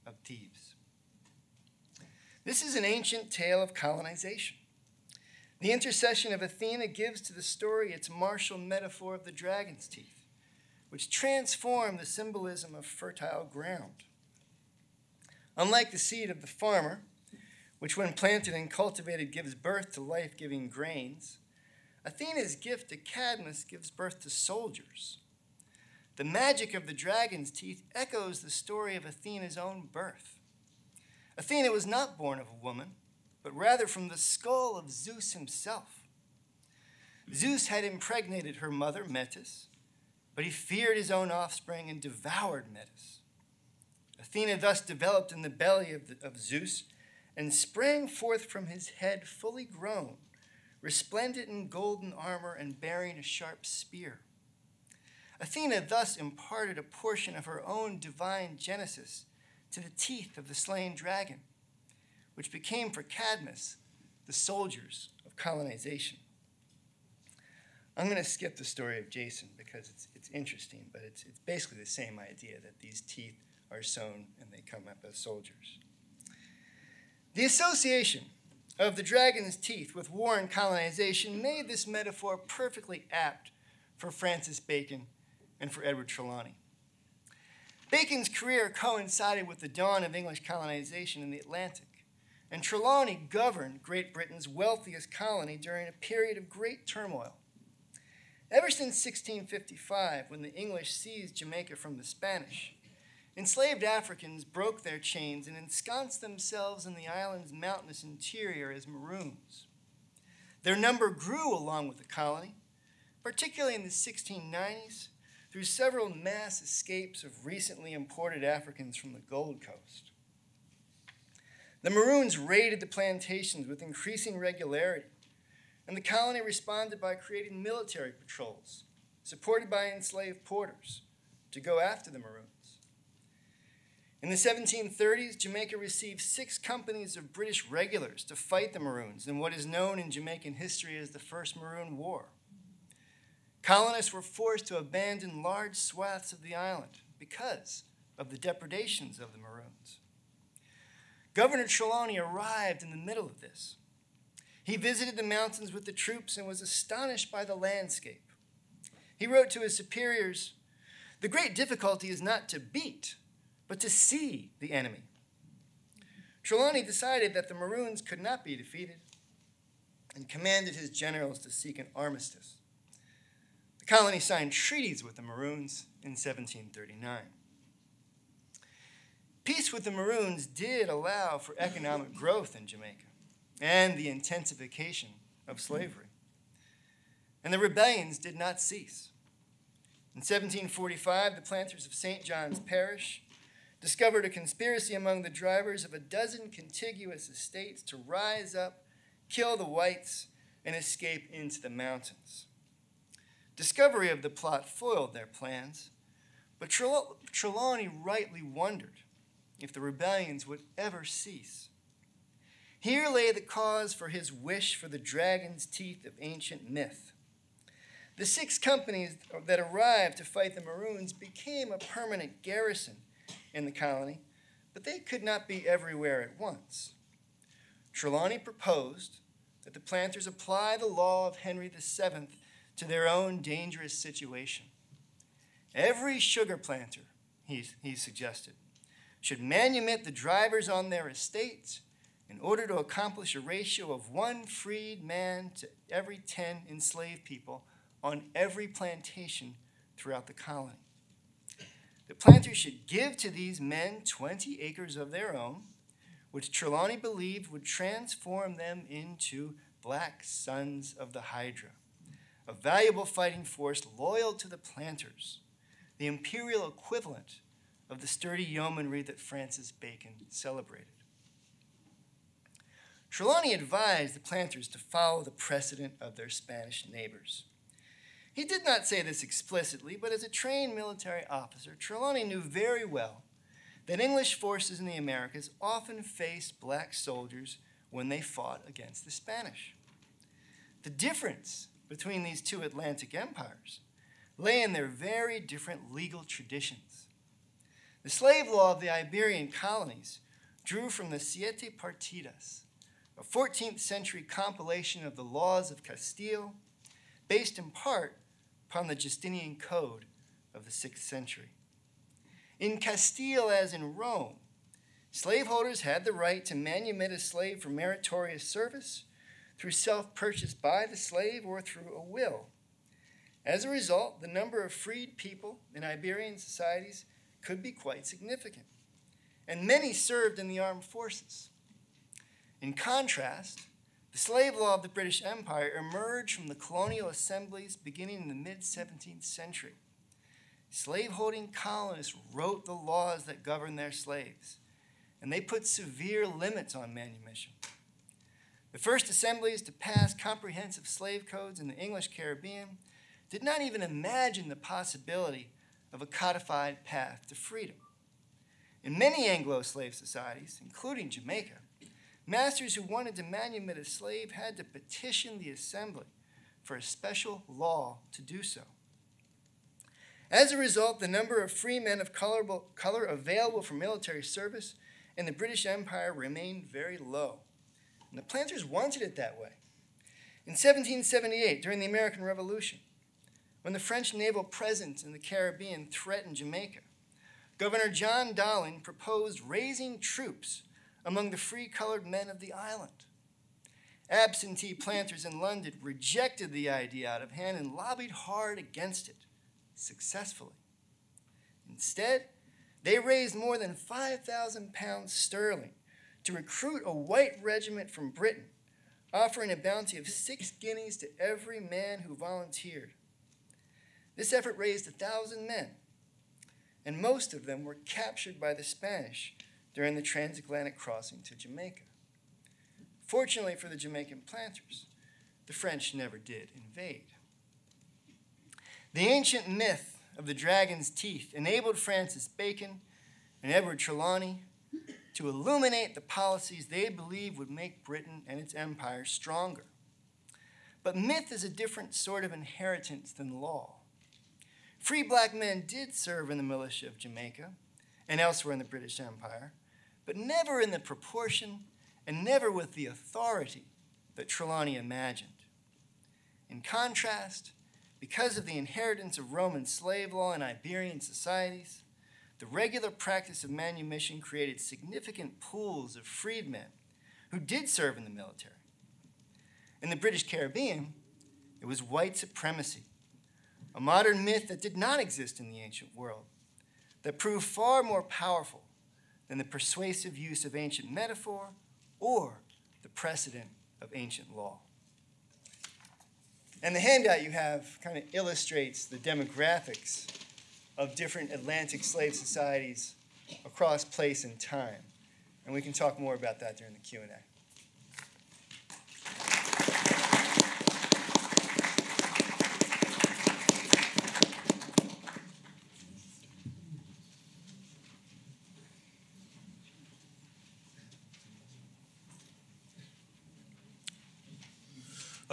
of Thebes. This is an ancient tale of colonization. The intercession of Athena gives to the story its martial metaphor of the dragon's teeth, which transform the symbolism of fertile ground. Unlike the seed of the farmer, which when planted and cultivated gives birth to life-giving grains, Athena's gift to Cadmus gives birth to soldiers. The magic of the dragon's teeth echoes the story of Athena's own birth. Athena was not born of a woman, but rather from the skull of Zeus himself. Zeus had impregnated her mother, Metis, but he feared his own offspring and devoured Metis. Athena thus developed in the belly of Zeus and sprang forth from his head fully grown, resplendent in golden armor and bearing a sharp spear. Athena thus imparted a portion of her own divine genesis to the teeth of the slain dragon, which became for Cadmus the soldiers of colonization. I'm going to skip the story of Jason because it's interesting, but it's basically the same idea that these teeth are sewn and they come up as soldiers. The association of the dragon's teeth with war and colonization made this metaphor perfectly apt for Francis Bacon and for Edward Trelawney. Bacon's career coincided with the dawn of English colonization in the Atlantic, and Trelawney governed Great Britain's wealthiest colony during a period of great turmoil. Ever since 1655, when the English seized Jamaica from the Spanish, enslaved Africans broke their chains and ensconced themselves in the island's mountainous interior as Maroons. Their number grew along with the colony, particularly in the 1690s, through several mass escapes of recently imported Africans from the Gold Coast. The Maroons raided the plantations with increasing regularity, and the colony responded by creating military patrols, supported by enslaved porters, to go after the Maroons. In the 1730s, Jamaica received 6 companies of British regulars to fight the Maroons in what is known in Jamaican history as the First Maroon War. Colonists were forced to abandon large swaths of the island because of the depredations of the Maroons. Governor Trelawney arrived in the middle of this. He visited the mountains with the troops and was astonished by the landscape. He wrote to his superiors, "The great difficulty is not to beat, but to see the enemy." Trelawney decided that the Maroons could not be defeated and commanded his generals to seek an armistice. The colony signed treaties with the Maroons in 1739. Peace with the Maroons did allow for economic growth in Jamaica and the intensification of slavery. And the rebellions did not cease. In 1745, the planters of St. John's Parish discovered a conspiracy among the drivers of a dozen contiguous estates to rise up, kill the whites, and escape into the mountains. Discovery of the plot foiled their plans, but Trelawney rightly wondered if the rebellions would ever cease. Here lay the cause for his wish for the dragon's teeth of ancient myth. The 6 companies that arrived to fight the Maroons became a permanent garrison in the colony, but they could not be everywhere at once. Trelawney proposed that the planters apply the law of Henry VII to their own dangerous situation. Every sugar planter, he suggested, should manumit the drivers on their estates in order to accomplish a ratio of 1 freed man to every 10 enslaved people on every plantation throughout the colony. The planters should give to these men 20 acres of their own, which Trelawney believed would transform them into black sons of the Hydra, a valuable fighting force loyal to the planters, the imperial equivalent of the sturdy yeomanry that Francis Bacon celebrated. Trelawney advised the planters to follow the precedent of their Spanish neighbors. He did not say this explicitly, but as a trained military officer, Trelawney knew very well that English forces in the Americas often faced black soldiers when they fought against the Spanish. The difference between these 2 Atlantic empires lay in their very different legal traditions. The slave law of the Iberian colonies drew from the Siete Partidas, a 14th century compilation of the laws of Castile, based in part upon the Justinian Code of the 6th century. In Castile, as in Rome, slaveholders had the right to manumit a slave for meritorious service through self-purchase by the slave or through a will. As a result, the number of freed people in Iberian societies could be quite significant, and many served in the armed forces. In contrast, the slave law of the British Empire emerged from the colonial assemblies beginning in the mid-17th century. Slaveholding colonists wrote the laws that governed their slaves, and they put severe limits on manumission. The first assemblies to pass comprehensive slave codes in the English Caribbean did not even imagine the possibility of a codified path to freedom. In many Anglo slave societies, including Jamaica, masters who wanted to manumit a slave had to petition the assembly for a special law to do so. As a result, the number of free men of color available for military service in the British Empire remained very low. And the planters wanted it that way. In 1778, during the American Revolution, when the French naval presence in the Caribbean threatened Jamaica, Governor John Dowling proposed raising troops among the free-colored men of the island. Absentee planters in London rejected the idea out of hand and lobbied hard against it, successfully. Instead, they raised more than 5,000 pounds sterling to recruit a white regiment from Britain, offering a bounty of 6 guineas to every man who volunteered. This effort raised 1,000 men, and most of them were captured by the Spanish during the transatlantic crossing to Jamaica. Fortunately for the Jamaican planters, the French never did invade. The ancient myth of the dragon's teeth enabled Francis Bacon and Edward Trelawney to illuminate the policies they believed would make Britain and its empire stronger. But myth is a different sort of inheritance than law. Free black men did serve in the militia of Jamaica and elsewhere in the British Empire, but never in the proportion and never with the authority that Trelawney imagined. In contrast, because of the inheritance of Roman slave law in Iberian societies, the regular practice of manumission created significant pools of freedmen who did serve in the military. In the British Caribbean, it was white supremacy, a modern myth that did not exist in the ancient world, that proved far more powerful than the persuasive use of ancient metaphor or the precedent of ancient law. And the handout you have kind of illustrates the demographics of different Atlantic slave societies across place and time. And we can talk more about that during the Q&A.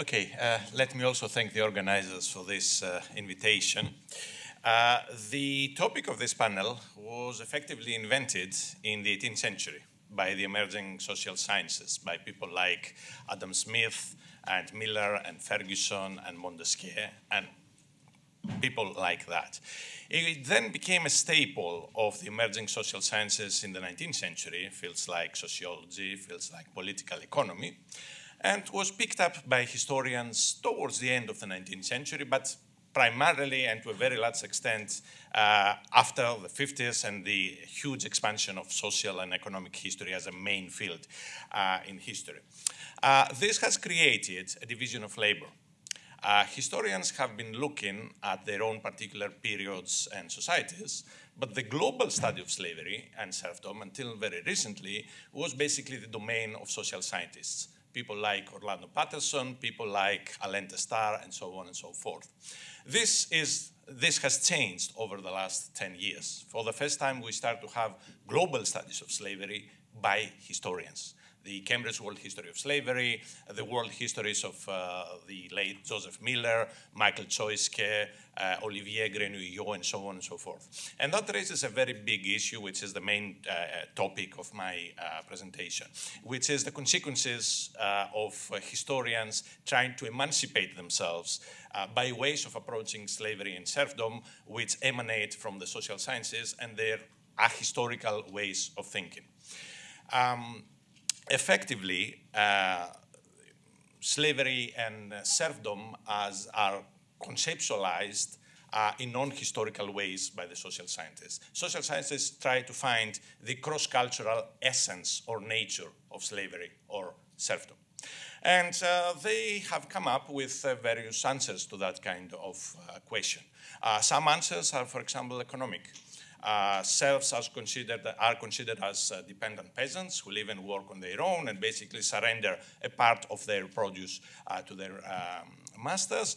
Okay, let me also thank the organizers for this invitation. The topic of this panel was effectively invented in the 18th century by the emerging social sciences, by people like Adam Smith and Miller and Ferguson and Montesquieu and people like that. It then became a staple of the emerging social sciences in the 19th century, fields like sociology, fields like political economy, and was picked up by historians towards the end of the 19th century, but primarily and to a very large extent after the 50s and the huge expansion of social and economic history as a main field in history. This has created a division of labor. Historians have been looking at their own particular periods and societies, but the global study of slavery and serfdom until very recently was basically the domain of social scientists. People like Orlando Patterson, people like Alain Testar, and so on and so forth. This has changed over the last 10 years. For the first time, we start to have global studies of slavery by historians. The Cambridge World History of Slavery, the world histories of the late Joseph Miller, Michael Choiske, Olivier Grenouillot, and so on and so forth. And that raises a very big issue, which is the main topic of my presentation, which is the consequences of historians trying to emancipate themselves by ways of approaching slavery and serfdom, which emanate from the social sciences and their ahistorical ways of thinking. Effectively, slavery and serfdom are conceptualized in non-historical ways by the social scientists. Social scientists try to find the cross-cultural essence or nature of slavery or serfdom. And they have come up with various answers to that kind of question. Some answers are, for example, economic. Serfs are considered as dependent peasants who live and work on their own and basically surrender a part of their produce to their masters,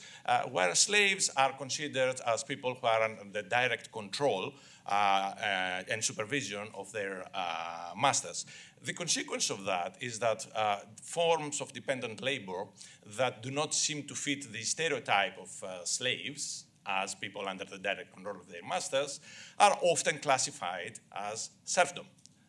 where slaves are considered as people who are under the direct control and supervision of their masters. The consequence of that is that forms of dependent labor that do not seem to fit the stereotype of slaves as people under the direct control of their masters are often classified as serfdom.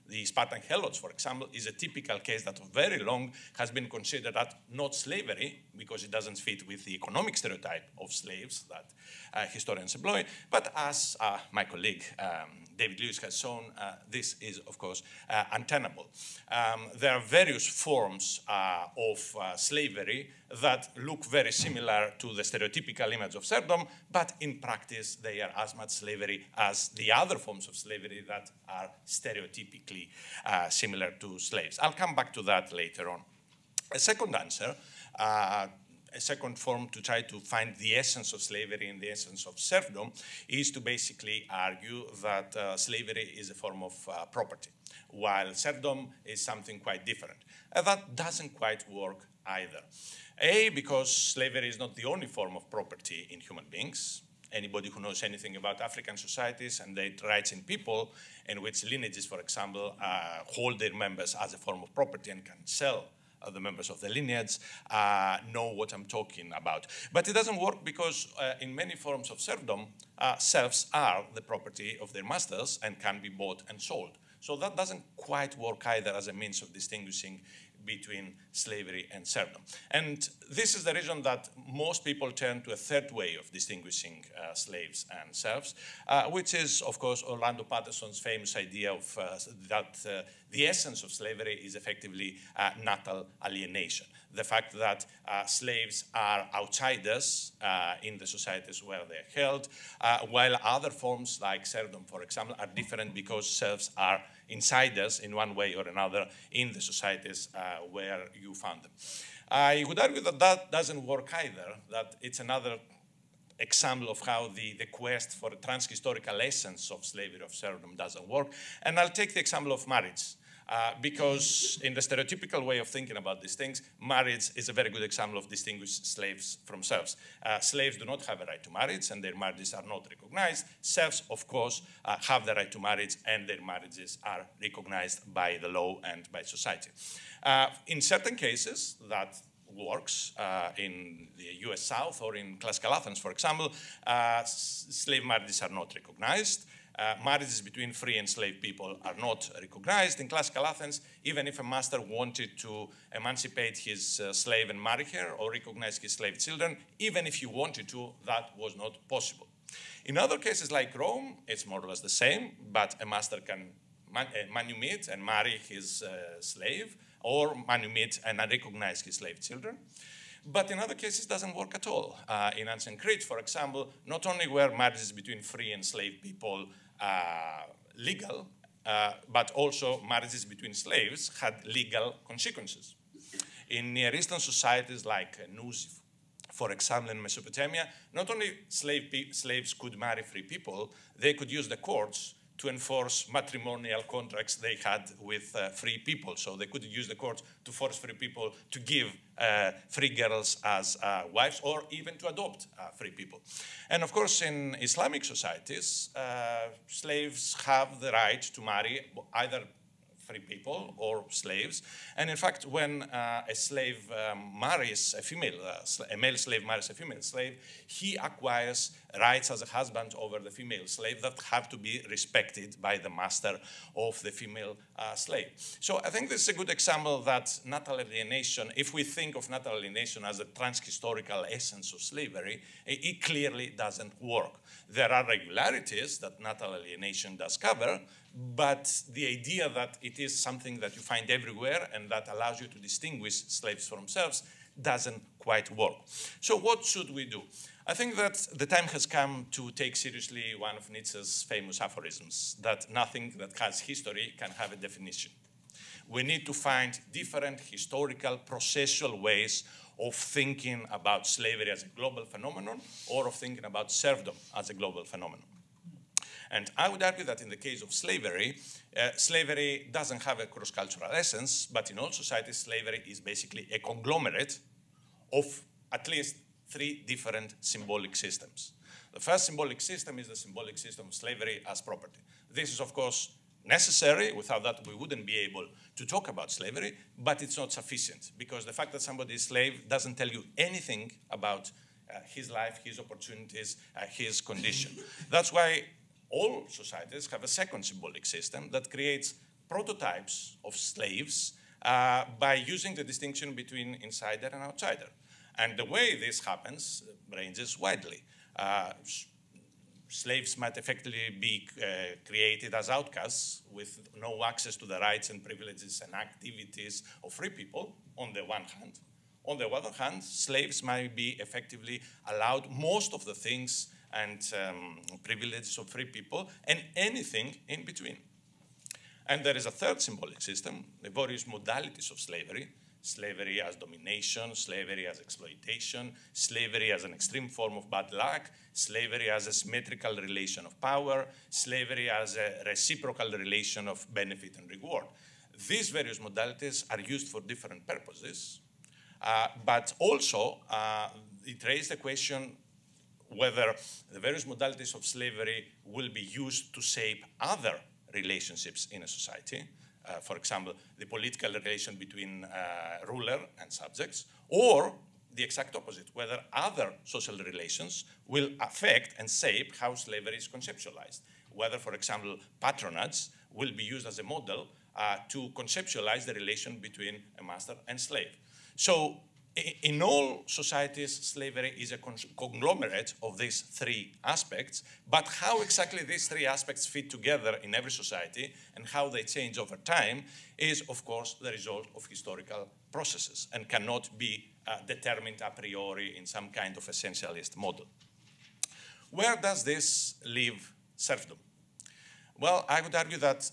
The Spartan helots, for example, is a typical case that for very long has been considered as not slavery because it doesn't fit with the economic stereotype of slaves that historians employ, but as my colleague David Lewis has shown, this is, of course, untenable. There are various forms of slavery that look very similar to the stereotypical image of serfdom, but in practice they are as much slavery as the other forms of slavery that are stereotypically similar to slaves. I'll come back to that later on. A second answer, a second form to try to find the essence of slavery and the essence of serfdom is to basically argue that slavery is a form of property, while serfdom is something quite different. That doesn't quite work either. A, because slavery is not the only form of property in human beings. Anybody who knows anything about African societies and their rights in people, in which lineages, for example, hold their members as a form of property and can sell the members of the lineage, know what I'm talking about. But it doesn't work because in many forms of serfdom, serfs are the property of their masters and can be bought and sold. So that doesn't quite work either as a means of distinguishing between slavery and serfdom. And this is the reason that most people turn to a third way of distinguishing slaves and serfs, which is, of course, Orlando Patterson's famous idea of that the essence of slavery is effectively natal alienation. The fact that slaves are outsiders in the societies where they're held, while other forms like serfdom, for example, are different because serfs are insiders in one way or another in the societies where you found them. I would argue that that doesn't work either, that it's another example of how the quest for a transhistorical essence of slavery, of serfdom, doesn't work. And I'll take the example of marriage. Because in the stereotypical way of thinking about these things, marriage is a very good example of distinguished slaves from serfs. Slaves do not have a right to marriage and their marriages are not recognized. Serfs, of course, have the right to marriage and their marriages are recognized by the law and by society. In certain cases, that works in the US South or in classical Athens, for example, slave marriages are not recognized. Marriages between free and slave people are not recognized. In classical Athens, even if a master wanted to emancipate his slave and marry her or recognize his slave children, even if he wanted to, that was not possible. In other cases like Rome, it's more or less the same, but a master can manumit and marry his slave or manumit and recognize his slave children. But in other cases, it doesn't work at all. In ancient Crete, for example, not only were marriages between free and slave people legal, but also marriages between slaves had legal consequences. In Near Eastern societies like Nus, for example, in Mesopotamia, not only slaves could marry free people, they could use the courts to enforce matrimonial contracts they had with free people. So they could use the courts to force free people to give free girls as wives or even to adopt free people. And of course, in Islamic societies, slaves have the right to marry either free people or slaves. And in fact, when a slave marries a female, a male slave marries a female slave, he acquires rights as a husband over the female slave that have to be respected by the master of the female slave. So I think this is a good example that natal alienation, if we think of natal alienation as a transhistorical essence of slavery, it clearly doesn't work. There are regularities that natal alienation does cover, but the idea that it is something that you find everywhere and that allows you to distinguish slaves from serfs doesn't quite work. So what should we do? I think that the time has come to take seriously one of Nietzsche's famous aphorisms, that nothing that has history can have a definition. We need to find different historical processual ways of thinking about slavery as a global phenomenon or of thinking about serfdom as a global phenomenon. And I would argue that in the case of slavery, slavery doesn't have a cross-cultural essence, but in all societies, slavery is basically a conglomerate of at least 3 different symbolic systems. The first symbolic system is the symbolic system of slavery as property. This is, of course, necessary. Without that, we wouldn't be able to talk about slavery, but it's not sufficient, because the fact that somebody is a slave doesn't tell you anything about his life, his opportunities, his condition. That's why all societies have a second symbolic system that creates prototypes of slaves by using the distinction between insider and outsider. And the way this happens ranges widely. Slaves might effectively be created as outcasts with no access to the rights and privileges and activities of free people, on the one hand. On the other hand, slaves might be effectively allowed most of the things and privileges of free people, and anything in between. And there is a third symbolic system, the various modalities of slavery. Slavery as domination, slavery as exploitation, slavery as an extreme form of bad luck, slavery as a symmetrical relation of power, slavery as a reciprocal relation of benefit and reward. These various modalities are used for different purposes, but also it raised the question whether the various modalities of slavery will be used to shape other relationships in a society. For example, the political relation between ruler and subjects, or the exact opposite, whether other social relations will affect and shape how slavery is conceptualized. Whether, for example, patronage will be used as a model to conceptualize the relation between a master and slave. So in all societies, slavery is a conglomerate of these three aspects, but how exactly these three aspects fit together in every society and how they change over time is, of course, the result of historical processes and cannot be determined a priori in some kind of essentialist model. Where does this leave serfdom? Well, I would argue that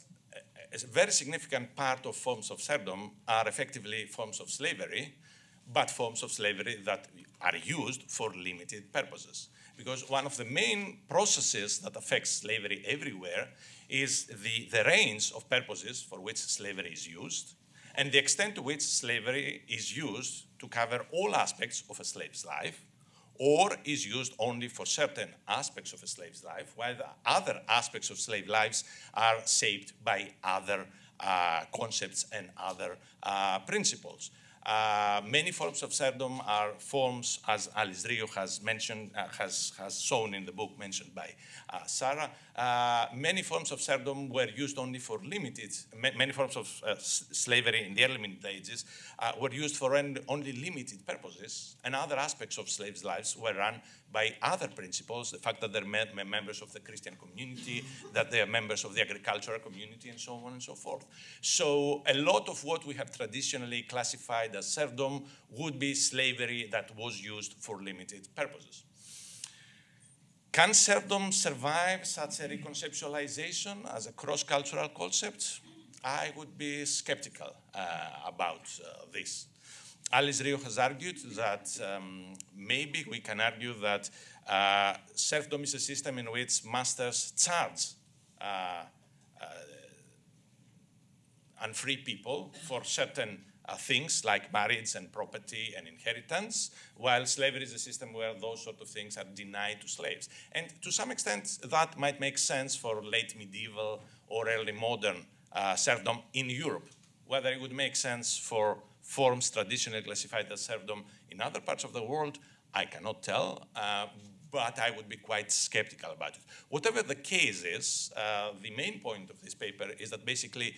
a very significant part of forms of serfdom are effectively forms of slavery, but forms of slavery that are used for limited purposes. Because one of the main processes that affects slavery everywhere is the range of purposes for which slavery is used, and the extent to which slavery is used to cover all aspects of a slave's life, or is used only for certain aspects of a slave's life, while the other aspects of slave lives are shaped by other concepts and other principles. Many forms of serfdom are forms, as Alice Rio has mentioned, has shown in the book mentioned by Sarah. Many forms of serfdom were used only for limited, many forms of slavery in the early Middle Ages were used for only limited purposes, and other aspects of slaves' lives were run by other principles, the fact that they're members of the Christian community, that they are members of the agricultural community, and so on and so forth. So a lot of what we have traditionally classified as serfdom would be slavery that was used for limited purposes. Can serfdom survive such a reconceptualization as a cross-cultural concept? I would be skeptical about this. Alice Rio has argued that maybe we can argue that serfdom is a system in which masters charge unfree people for certain things like marriage and property and inheritance, while slavery is a system where those sort of things are denied to slaves. And to some extent, that might make sense for late medieval or early modern serfdom in Europe. Whether it would make sense for forms traditionally classified as serfdom in other parts of the world, I cannot tell, but I would be quite skeptical about it. Whatever the case is, the main point of this paper is that basically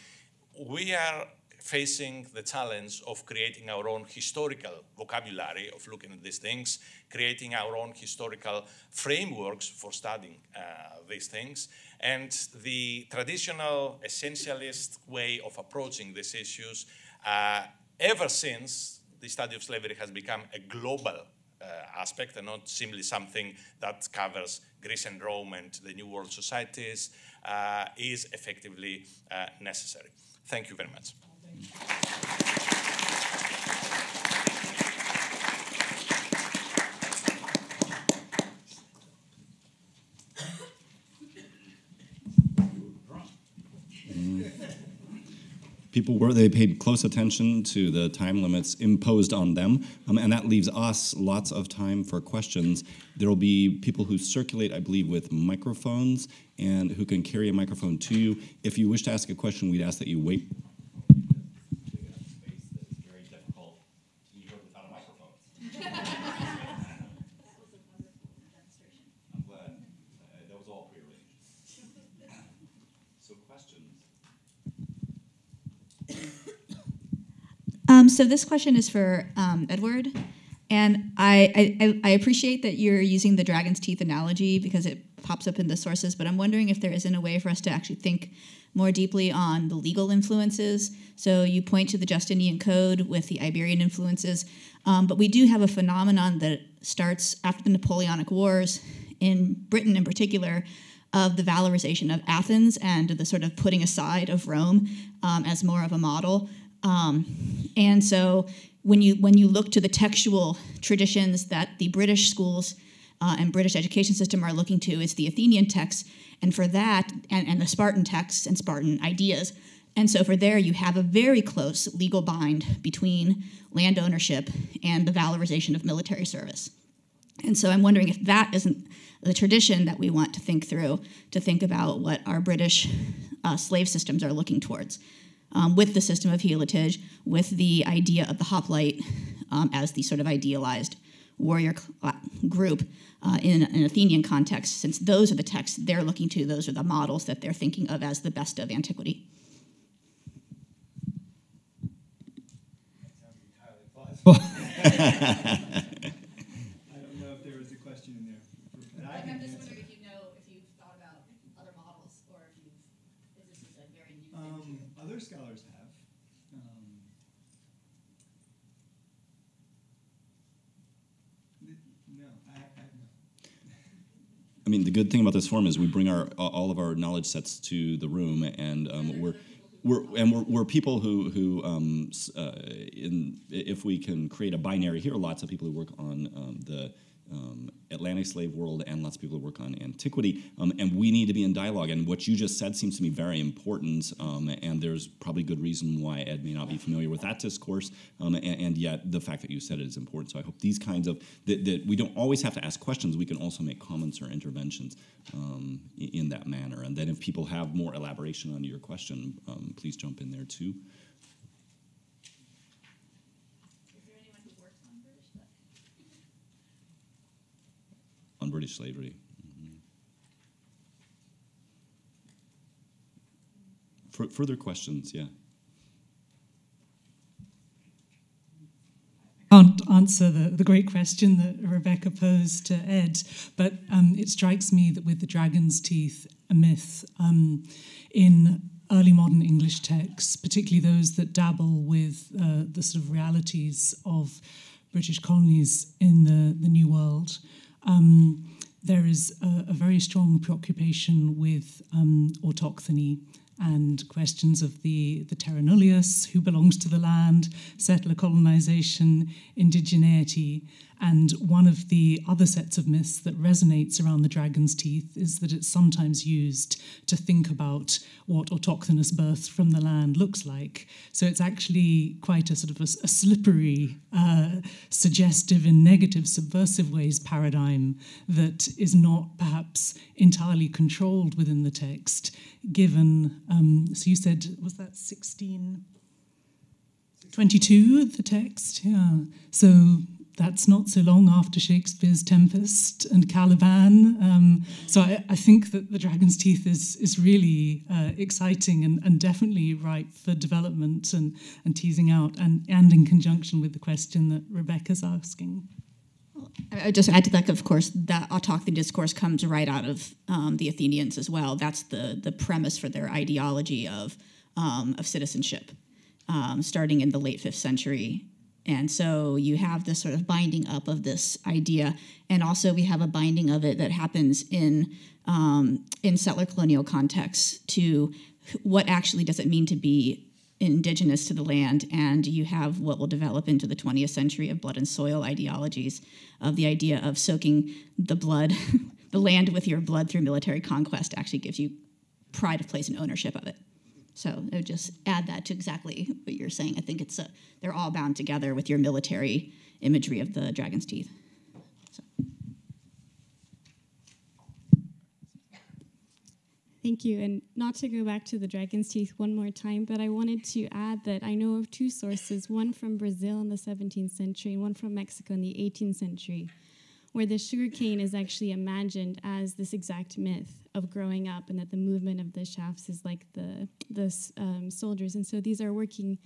we are facing the challenge of creating our own historical vocabulary of looking at these things, creating our own historical frameworks for studying these things. And the traditional essentialist way of approaching these issues, ever since the study of slavery has become a global aspect and not simply something that covers Greece and Rome and the New World societies, is effectively necessary. Thank you very much. they paid close attention to the time limits imposed on them, and that leaves us lots of time for questions. There will be people who circulate, I believe, with microphones and who can carry a microphone to you. If you wish to ask a question, we'd ask that you wait. So this question is for Edward, and I appreciate that you're using the dragon's teeth analogy because it pops up in the sources, but I'm wondering if there isn't a way for us to actually think more deeply on the legal influences. So you point to the Justinian Code with the Iberian influences, but we do have a phenomenon that starts after the Napoleonic Wars, in Britain in particular, of the valorization of Athens and the sort of putting aside of Rome as more of a model. And so when you look to the textual traditions that the British schools and British education system are looking to, it's the Athenian texts, and for that, and the Spartan texts and Spartan ideas. And so for there, you have a very close legal bind between land ownership and the valorization of military service. And so I'm wondering if that isn't the tradition that we want to think through, to think about what our British slave systems are looking towards. With the system of heliotage, with the idea of the hoplite as the sort of idealized warrior group in an Athenian context, since those are the texts they're looking to, those are the models that they're thinking of as the best of antiquity. I don't know if there was a question in there. I'm just wondering if you know if you've thought about other models, or if this is a very new thing. Other scholars have. No, I mean, the good thing about this forum is we bring all of our knowledge sets to the room, and we're people who if we can create a binary here, lots of people who work on the Atlantic slave world and lots of people who work on antiquity, and we need to be in dialogue. And what you just said seems to me very important, and there's probably good reason why Ed may not be familiar with that discourse, and yet the fact that you said it is important. So I hope these kinds of, that we don't always have to ask questions, we can also make comments or interventions in that manner. And then if people have more elaboration on your question, please jump in there too. On British slavery. Further questions, yeah. I can't answer the great question that Rebecca posed to Ed, but it strikes me that with the dragon's teeth myth, in early modern English texts, particularly those that dabble with the sort of realities of British colonies in the New World, there is a very strong preoccupation with autochthony and questions of the terra nullius, who belongs to the land, settler colonization, indigeneity. And one of the other sets of myths that resonates around the dragon's teeth is that it's sometimes used to think about what autochthonous birth from the land looks like. So it's actually quite a sort of a slippery, suggestive in negative, subversive ways paradigm that is not perhaps entirely controlled within the text, given, so you said, was that 1622, the text? Yeah. So that's not so long after Shakespeare's Tempest and Caliban. So I think that the dragon's teeth is really exciting and definitely ripe for development and teasing out, and in conjunction with the question that Rebecca's asking. I just add to that, of course, that autochthony discourse comes right out of the Athenians as well. That's the premise for their ideology of citizenship, starting in the late 5th century. And so you have this sort of binding up of this idea, and also we have a binding of it that happens in settler colonial contexts to what actually does it mean to be indigenous to the land. And you have what will develop into the 20th century of blood and soil ideologies, of the idea of soaking the blood, the land with your blood through military conquest actually gives you pride of place and ownership of it. So I would just add that to exactly what you're saying. I think they're all bound together with your military imagery of the dragon's teeth. So. Thank you. And not to go back to the dragon's teeth one more time, but I wanted to add that I know of two sources, one from Brazil in the 17th century and one from Mexico in the 18th century, where the sugarcane is actually imagined as this exact myth of growing up and that the movement of the shafts is like the soldiers. And so these are working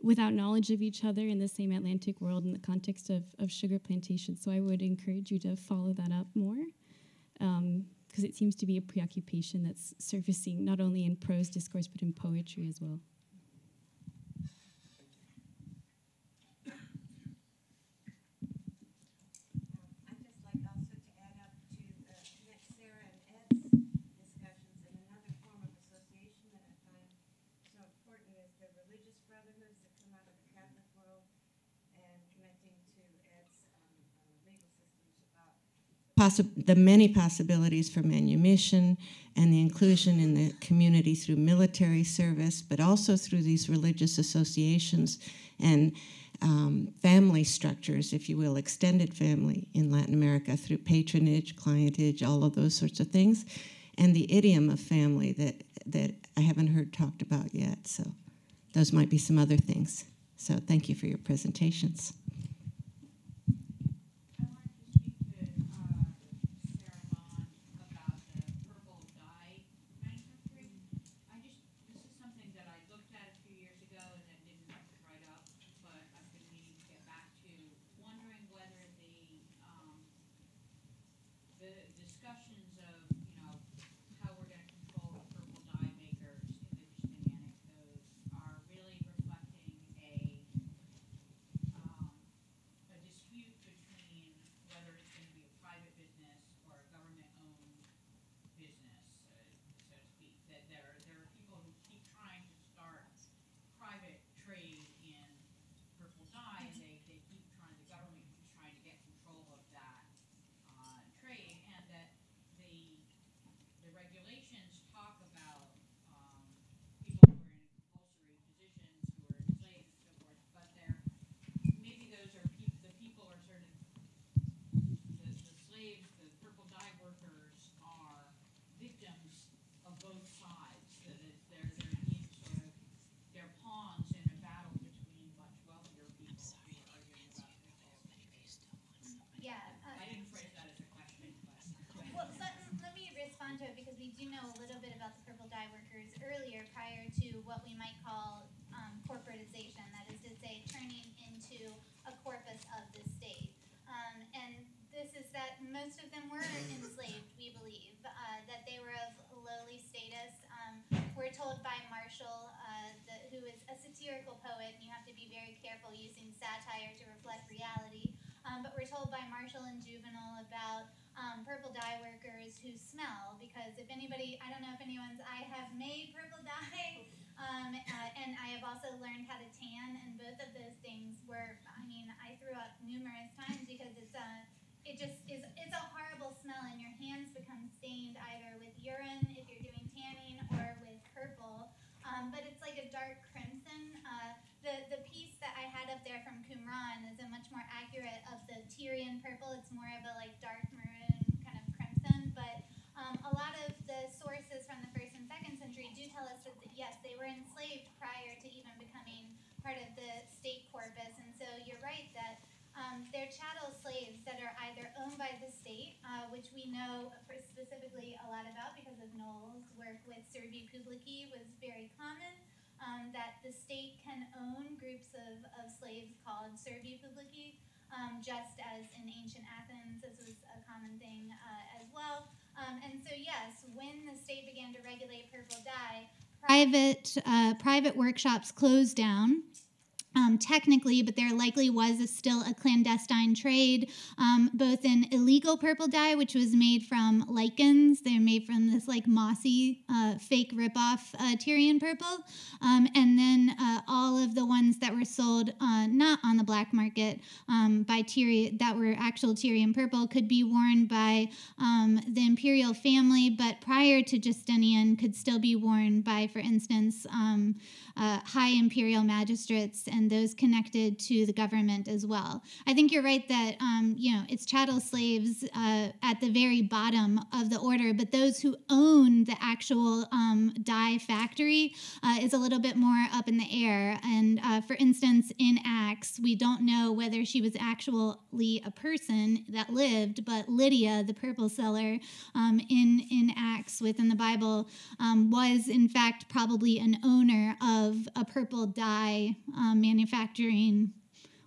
without knowledge of each other in the same Atlantic world in the context of sugar plantations. So I would encourage you to follow that up more, because it seems to be a preoccupation that's surfacing not only in prose discourse but in poetry as well. The many possibilities for manumission and the inclusion in the community through military service, but also through these religious associations and family structures, if you will, extended family in Latin America through patronage, clientage, all of those sorts of things, and the idiom of family that I haven't heard talked about yet. So those might be some other things. So thank you for your presentations. What we might call corporatization, that is to say, turning into a corpus of the state. And this is that most of them were enslaved, we believe, that they were of lowly status. We're told by Marshall, who is a satirical poet, and you have to be very careful using satire to reflect reality, but we're told by Marshall and Juvenal about purple dye workers who smell, because if anybody, I don't know if I have made purple dye, and I have also learned how to tan, and both of those things were, I threw up numerous times because it's a horrible smell, and your hands become stained either with urine if you're doing tanning or with purple, but it's like a dark crimson. The piece that I had up there from Qumran is a much more accurate of the Tyrian purple. It's more of a like dark maroon kind of crimson, but a lot of the sources from the 1st and 2nd century do tell us that yes, they were enslaved prior to even becoming part of the state corpus, and so you're right that they're chattel slaves that are either owned by the state, which we know specifically a lot about because of Noel's work with Serfdom was very common, that the state can own groups of slaves called Serfdom, just as in ancient Athens, this was a common thing as well. And so yes, when the state began to regulate purple dye, private workshops closed down. technically, but there likely was still a clandestine trade, both in illegal purple dye, which was made from lichens. They're made from this like mossy fake ripoff Tyrian purple, and then all of the ones that were sold not on the black market by Tyrian, that were actual Tyrian purple, could be worn by the imperial family, but prior to Justinian could still be worn by, for instance, high imperial magistrates and those connected to the government as well. I think you're right that it's chattel slaves at the very bottom of the order, but those who own the actual dye factory is a little bit more up in the air. And for instance, in Acts, we don't know whether she was actually a person that lived, but Lydia, the purple seller in Acts within the Bible, was in fact probably an owner of a purple dye manufacturing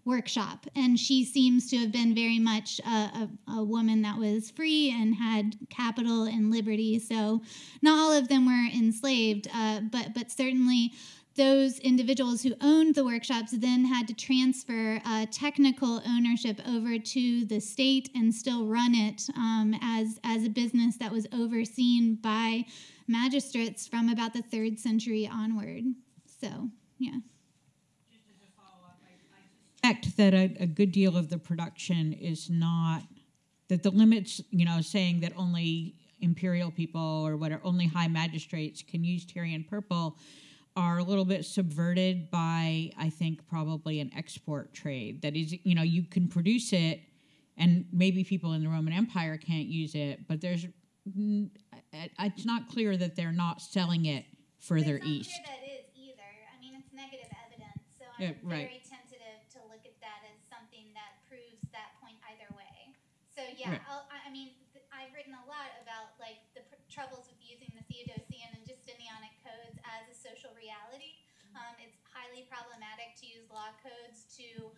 workshop, and she seems to have been very much a woman that was free and had capital and liberty. So not all of them were enslaved, but certainly those individuals who owned the workshops then had to transfer technical ownership over to the state and still run it as a business that was overseen by magistrates from about the 3rd century onward. So, yeah. Just as a follow-up, I suspect that a good deal of the production is not, that the limits, saying that only imperial people or whatever, only high magistrates can use Tyrian purple, are a little bit subverted by, I think, probably an export trade. That is, you can produce it, and maybe people in the Roman Empire can't use it, but it's not clear that they're not selling it further east. It's not clear that is either. I mean, it's negative evidence, so I'm very tentative to look at that as something that proves that point either way. So yeah, right. I've written a lot about like the troubles with using the Theodosian and Justinianic codes as a social reality. It's highly problematic to use law codes to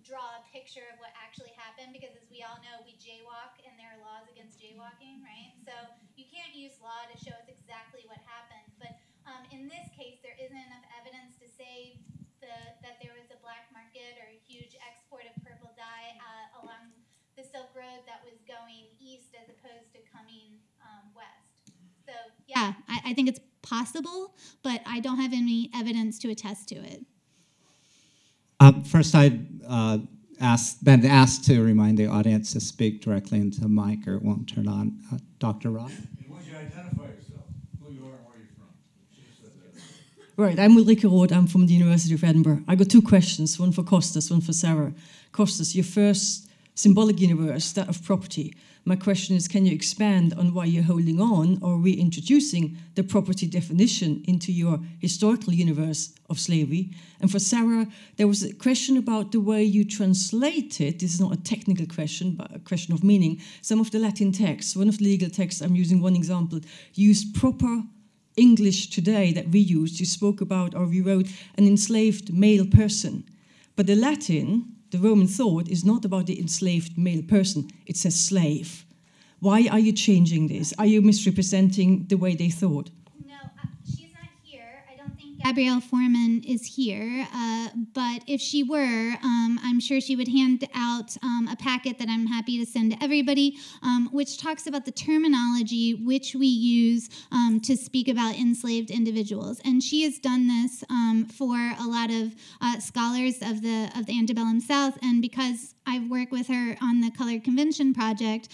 draw a picture of what actually happened, because as we all know, we jaywalk and there are laws against jaywalking, right? So you can't use law to show us exactly what happened. But in this case, there isn't enough evidence to say that there was a black market or a huge export of purple dye along the Silk Road that was going east as opposed to coming west. So yeah, I think it's possible, but I don't have any evidence to attest to it. First, I'd been asked to remind the audience to speak directly into the mic or it won't turn on. Dr. Roth? Would you identify yourself, who you are and where you're from? Right, I'm Ulrike Roth, I'm from the University of Edinburgh. I got 2 questions, one for Kostas, one for Sarah. Kostas, your first symbolic universe, that of property. My question is, can you expand on why you're holding on or reintroducing the property definition into your historical universe of slavery? And for Sarah, there was a question about the way you translate it. This is not a technical question, but a question of meaning. Some of the Latin texts, one of the legal texts, I'm using one example, used proper English today that we used. You spoke about, or we wrote, an enslaved male person. But the Latin, the Roman thought, is not about the enslaved male person. It says slave. Why are you changing this? Are you misrepresenting the way they thought? No, she's not here. I don't think Gabrielle Foreman is here. But if she were, I'm sure she would hand out a packet that I'm happy to send to everybody, which talks about the terminology which we use to speak about enslaved individuals. And she has done this for a lot of scholars of the Antebellum South, and because I've worked with her on the Colored Convention project,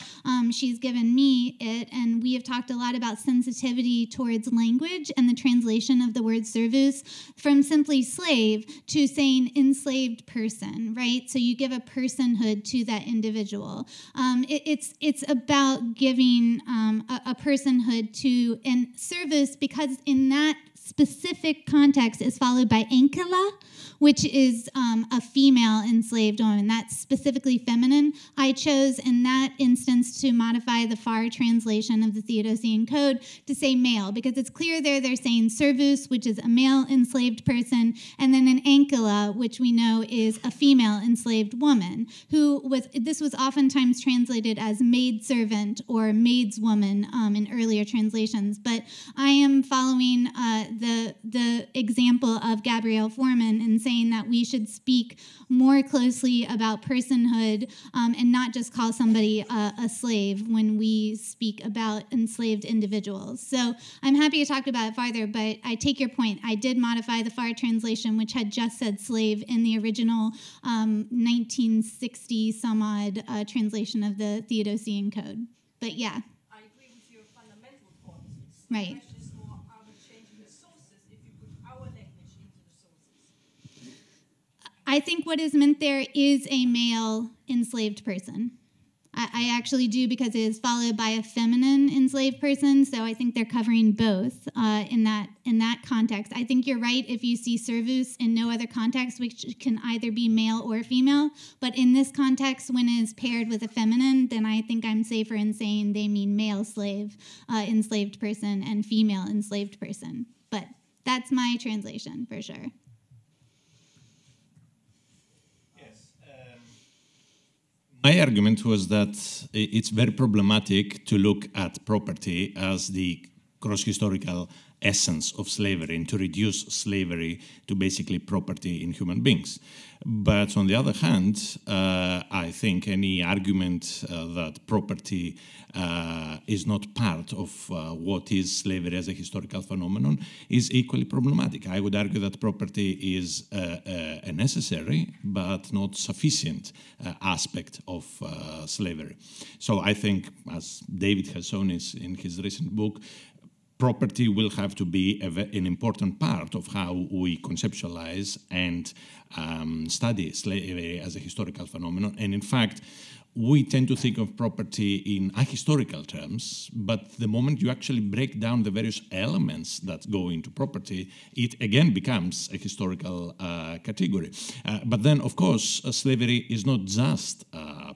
she's given me it, and we have talked a lot about sensitivity towards language and the translation of the word servus from simply slave to saying enslaved person, right? So you give a personhood to that individual. It's about giving a personhood to, and servus, because in that specific context is followed by ankela, which is a female enslaved woman. That's specifically feminine. I chose in that instance to modify the FAR translation of the Theodosian Code to say male, because it's clear there they're saying servus, which is a male enslaved person, and then an ankela, which we know is a female enslaved woman, this was oftentimes translated as maidservant or maidswoman in earlier translations. But I am following the example of Gabrielle Foreman in saying that we should speak more closely about personhood and not just call somebody a slave when we speak about enslaved individuals. So I'm happy to talk about it farther, but I take your point. I did modify the FAR translation, which had just said slave in the original 1960 some odd translation of the Theodosian Code. But yeah. I agree with your fundamental points. Right. The question is more, are we changing the sources if you put our language into the sources? I think what is meant there is a male enslaved person. I actually do, because it is followed by a feminine enslaved person, so I think they're covering both in that context. I think you're right if you see servus in no other context, which can either be male or female, but in this context, when it is paired with a feminine, then I think I'm safer in saying they mean male slave, enslaved person, and female enslaved person. But that's my translation, for sure. My argument was that it's very problematic to look at property as the cross-historical essence of slavery and to reduce slavery to basically property in human beings. But on the other hand, I think any argument that property is not part of what is slavery as a historical phenomenon is equally problematic. I would argue that property is a necessary but not sufficient aspect of slavery. So I think, as David has shown in his recent book, property will have to be an important part of how we conceptualize and study slavery as a historical phenomenon. And in fact, we tend to think of property in ahistorical terms, but the moment you actually break down the various elements that go into property, it again becomes a historical category. But then, of course, slavery is not just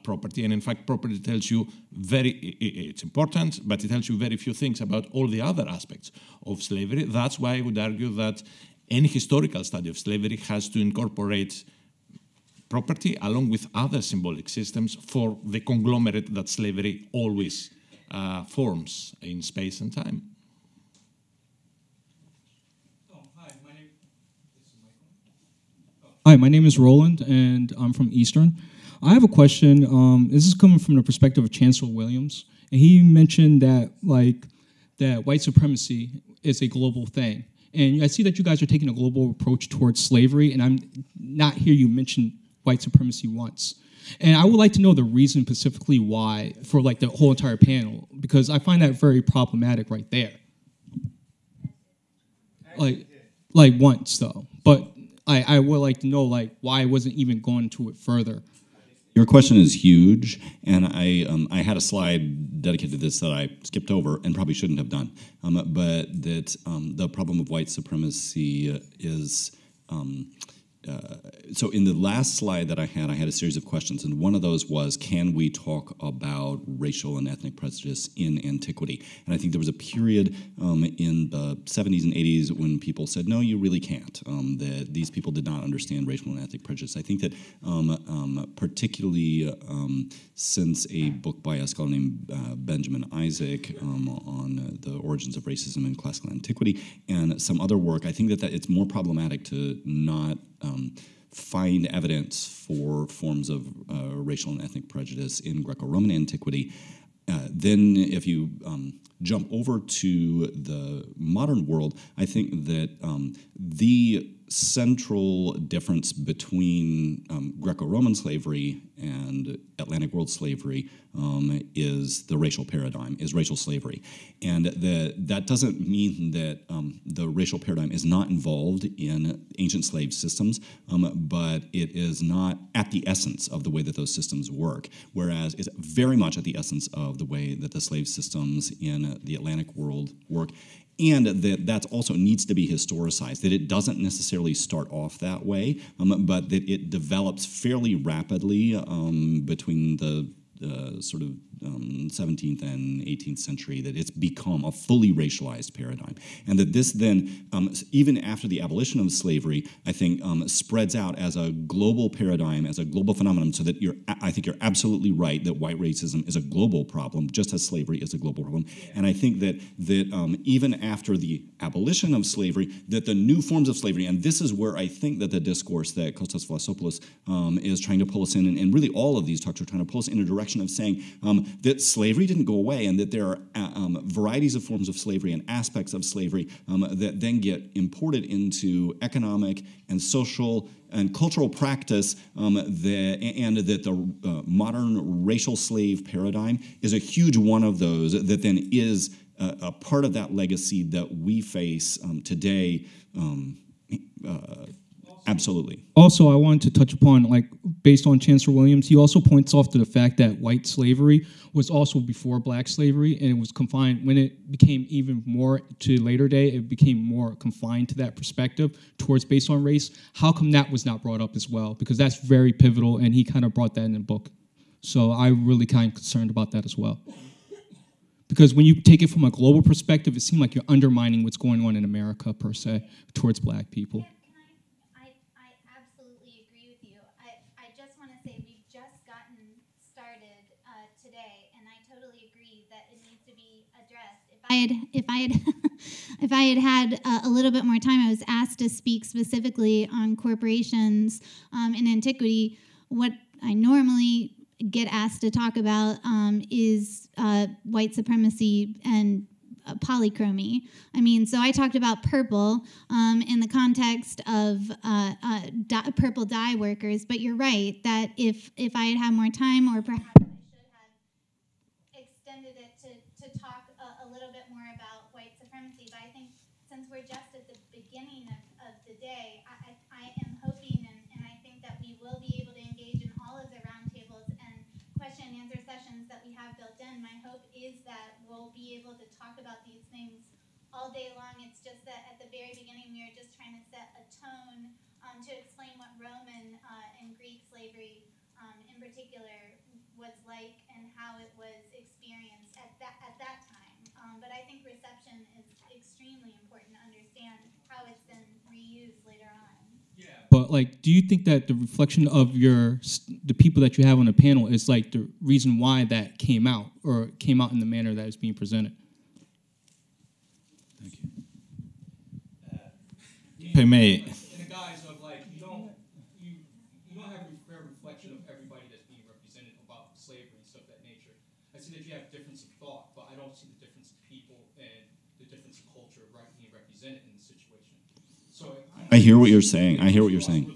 property, and in fact, property tells you it's important, but it tells you very few things about all the other aspects of slavery. That's why I would argue that any historical study of slavery has to incorporate property along with other symbolic systems for the conglomerate that slavery always forms in space and time. Hi, my name is Roland, and I'm from Eastern. I have a question. This is coming from the perspective of Chancellor Williams, and he mentioned that that white supremacy is a global thing. And I see that you guys are taking a global approach towards slavery, and I'm not hear you mention white supremacy once. And I would like to know the reason specifically why for the whole entire panel, because I find that very problematic right there. Like once though, but I would like to know why I wasn't even going to it further. Your question is huge, and I had a slide dedicated to this that I skipped over and probably shouldn't have done, but that the problem of white supremacy is so in the last slide that I had a series of questions, and one of those was, can we talk about racial and ethnic prejudice in antiquity? And I think there was a period in the 70s and 80s when people said, no, you really can't, that these people did not understand racial and ethnic prejudice. I think that particularly since a book by a scholar named Benjamin Isaac on the origins of racism in classical antiquity and some other work, I think that it's more problematic to not find evidence for forms of racial and ethnic prejudice in Greco-Roman antiquity. Then if you jump over to the modern world, I think that the central difference between Greco-Roman slavery and Atlantic world slavery is the racial paradigm, is racial slavery. And that doesn't mean that the racial paradigm is not involved in ancient slave systems, but it is not at the essence of the way that those systems work, whereas it's very much at the essence of the way that the slave systems in the Atlantic world work. And that also needs to be historicized, that it doesn't necessarily start off that way, but that it develops fairly rapidly between the sort of 17th and 18th century, that it's become a fully racialized paradigm. And that this then, even after the abolition of slavery, I think spreads out as a global paradigm, as a global phenomenon, so that I think you're absolutely right that white racism is a global problem, just as slavery is a global problem. And I think that even after the abolition of slavery, that the new forms of slavery, and this is where I think that the discourse that Kostas Vlassopoulos is trying to pull us in, and really all of these talks are trying to pull us in a direction of saying that slavery didn't go away, and that there are varieties of forms of slavery and aspects of slavery that then get imported into economic and social and cultural practice, and that the modern racial slave paradigm is a huge one of those that then is a part of that legacy that we face today. Absolutely. Also, I wanted to touch upon, like, based on Chancellor Williams, he also points off to the fact that white slavery was also before black slavery, and it was confined, when it became even more to later day, it became more confined to that perspective towards based on race. How come that was not brought up as well? Because that's very pivotal, and he kind of brought that in the book. So I'm really kind of concerned about that as well. Because when you take it from a global perspective, it seems like you're undermining what's going on in America, per se, towards black people. If I had had a little bit more time, I was asked to speak specifically on corporations in antiquity. What I normally get asked to talk about is white supremacy and polychromy. I mean, so I talked about purple in the context of purple dye workers, but you're right that if I had had more time, or perhaps I should have extended it to talk a little bit more about white supremacy. But I think since we're just at the beginning of the day, I am hoping, and I think that we will be able to engage in all of the roundtables and question and answer sessions that we have built in. My hope is that we'll be able to talk about these things all day long. It's just that at the very beginning we were just trying to set a tone to explain what Roman and Greek slavery in particular was like and how it was experienced at that time. But I think reception is extremely important to understand how it's then reused later on. Yeah. But, like, do you think that the reflection of the people that you have on the panel is, like, the reason why that came out, or came out in the manner that is being presented? Thank you. If I may. In the guise of, like, you don't have a fair reflection of everybody that's being represented about slavery and stuff of that nature. I see that you have difference of thought, but I don't see the difference of people and the difference of culture being represented in the situation. So I hear what you're saying. I hear what you're saying.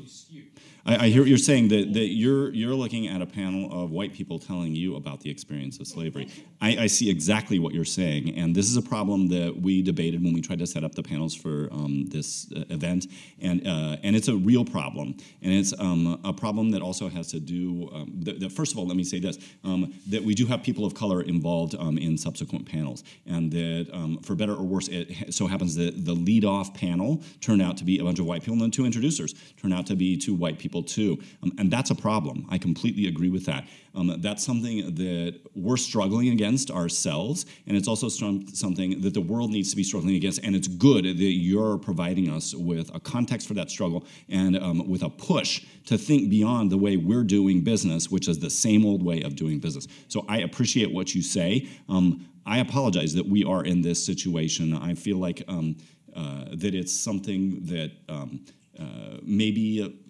I hear what you're saying, that you're looking at a panel of white people telling you about the experience of slavery. I see exactly what you're saying, and this is a problem that we debated when we tried to set up the panels for this event, and it's a real problem, and it's a problem that also has to do, first of all, let me say this, that we do have people of color involved in subsequent panels, and that for better or worse, it so happens that the lead-off panel turned out to be a bunch of white people, and the two introducers turned out to be two white people too, and that's a problem. I completely agree with that. That's something that we're struggling against ourselves, and it's also something that the world needs to be struggling against, and it's good that you're providing us with a context for that struggle and with a push to think beyond the way we're doing business, which is the same old way of doing business. So I appreciate what you say. I apologize that we are in this situation. I feel like that it's something that maybe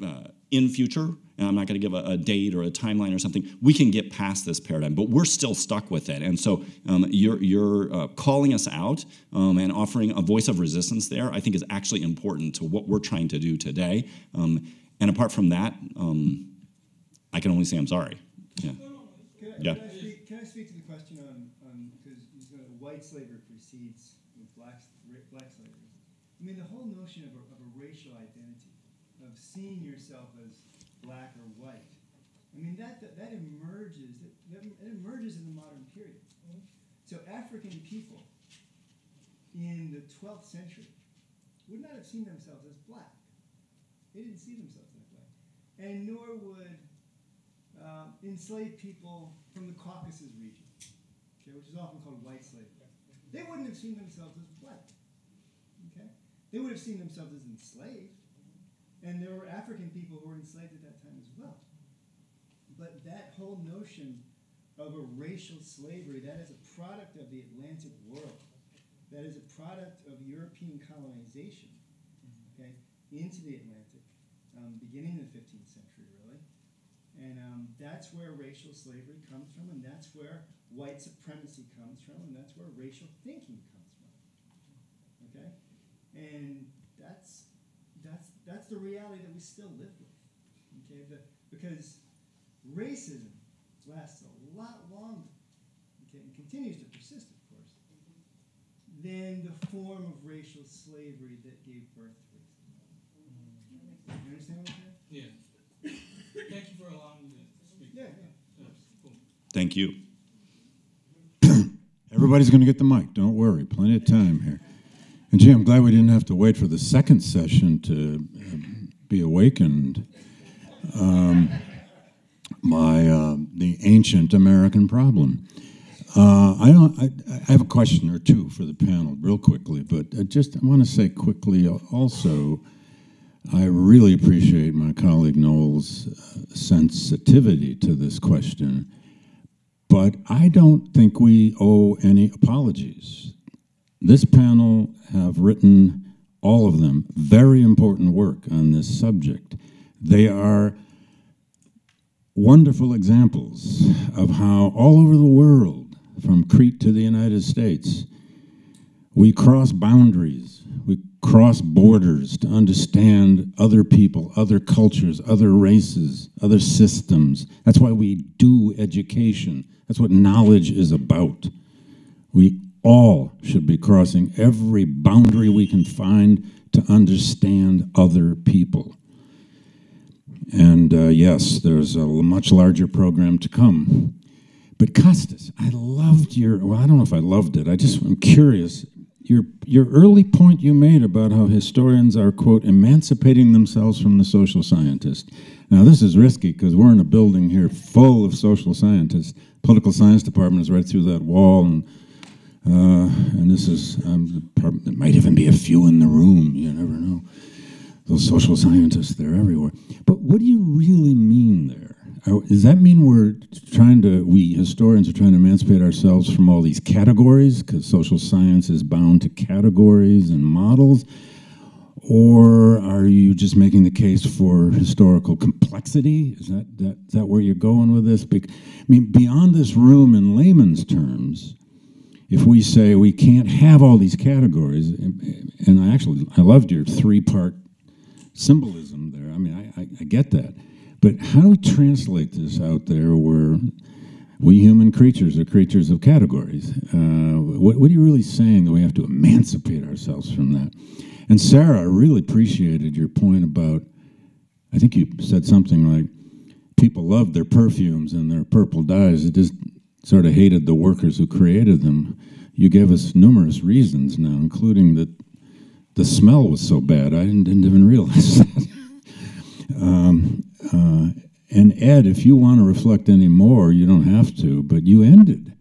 in future, and I'm not going to give a date or a timeline or something, we can get past this paradigm, but we're still stuck with it. And so you're calling us out and offering a voice of resistance there, I think is actually important to what we're trying to do today. And apart from that, I can only say I'm sorry. Yeah. Can I speak to the question on because white slavery precedes black slavery? I mean, the whole notion of a racial identity, of seeing yourself as black or white, I mean, that emerges. It emerges in the modern period. So African people in the 12th century would not have seen themselves as black. They didn't see themselves that way, and nor would enslaved people from the Caucasus region, okay, which is often called white slavery. They wouldn't have seen themselves as white. Okay? They would have seen themselves as enslaved. And there were African people who were enslaved at that time as well. But that whole notion of a racial slavery, that is a product of the Atlantic world. That is a product of European colonization, okay, into the Atlantic, beginning in the 15th century, really. And that's where racial slavery comes from, and that's where white supremacy comes from, and that's where racial thinking comes from. Okay? And that's the reality that we still live with. Okay? Because racism lasts a lot longer, okay, and continues to persist, of course, than the form of racial slavery that gave birth to racism. You understand what I'm saying? Yeah. Thank you for allowing me to speak. Yeah. Thank you. Everybody's going to get the mic. Don't worry. Plenty of time here. And gee, I'm glad we didn't have to wait for the second session to be awakened by the ancient American problem. I have a question or two for the panel real quickly, but I want to say quickly also, I really appreciate my colleague Noel's sensitivity to this question, but I don't think we owe any apologies. This panel have written, all of them, very important work on this subject. They are wonderful examples of how all over the world, from Crete to the United States, we cross boundaries, we cross borders to understand other people, other cultures, other races, other systems. That's why we do education. That's what knowledge is about. We all should be crossing every boundary we can find to understand other people. And yes, there's a much larger program to come. But Kostas, I loved well, I don't know if I loved it. I'm curious. Your early point you made about how historians are, quote, emancipating themselves from the social scientist. Now, this is risky because we're in a building here full of social scientists. Political science department is right through that wall, and this is, there might even be a few in the room. You never know. Those social scientists, they're everywhere. But what do you really mean there? Does that mean we historians are trying to emancipate ourselves from all these categories because social science is bound to categories and models? Or are you just making the case for historical complexity? Is that where you're going with this? I mean, beyond this room in layman's terms, if we say we can't have all these categories, and I loved your three-part symbolism there. I mean, I get that. But how do we translate this out there where we human creatures are creatures of categories? What are you really saying that we have to emancipate ourselves from that? And Sarah, I really appreciated your point about, I think you said something like, people loved their perfumes and their purple dyes. It just sort of hated the workers who created them. You gave us numerous reasons now, including that the smell was so bad. I didn't even realize that. And Ed, if you want to reflect any more, you don't have to, but you ended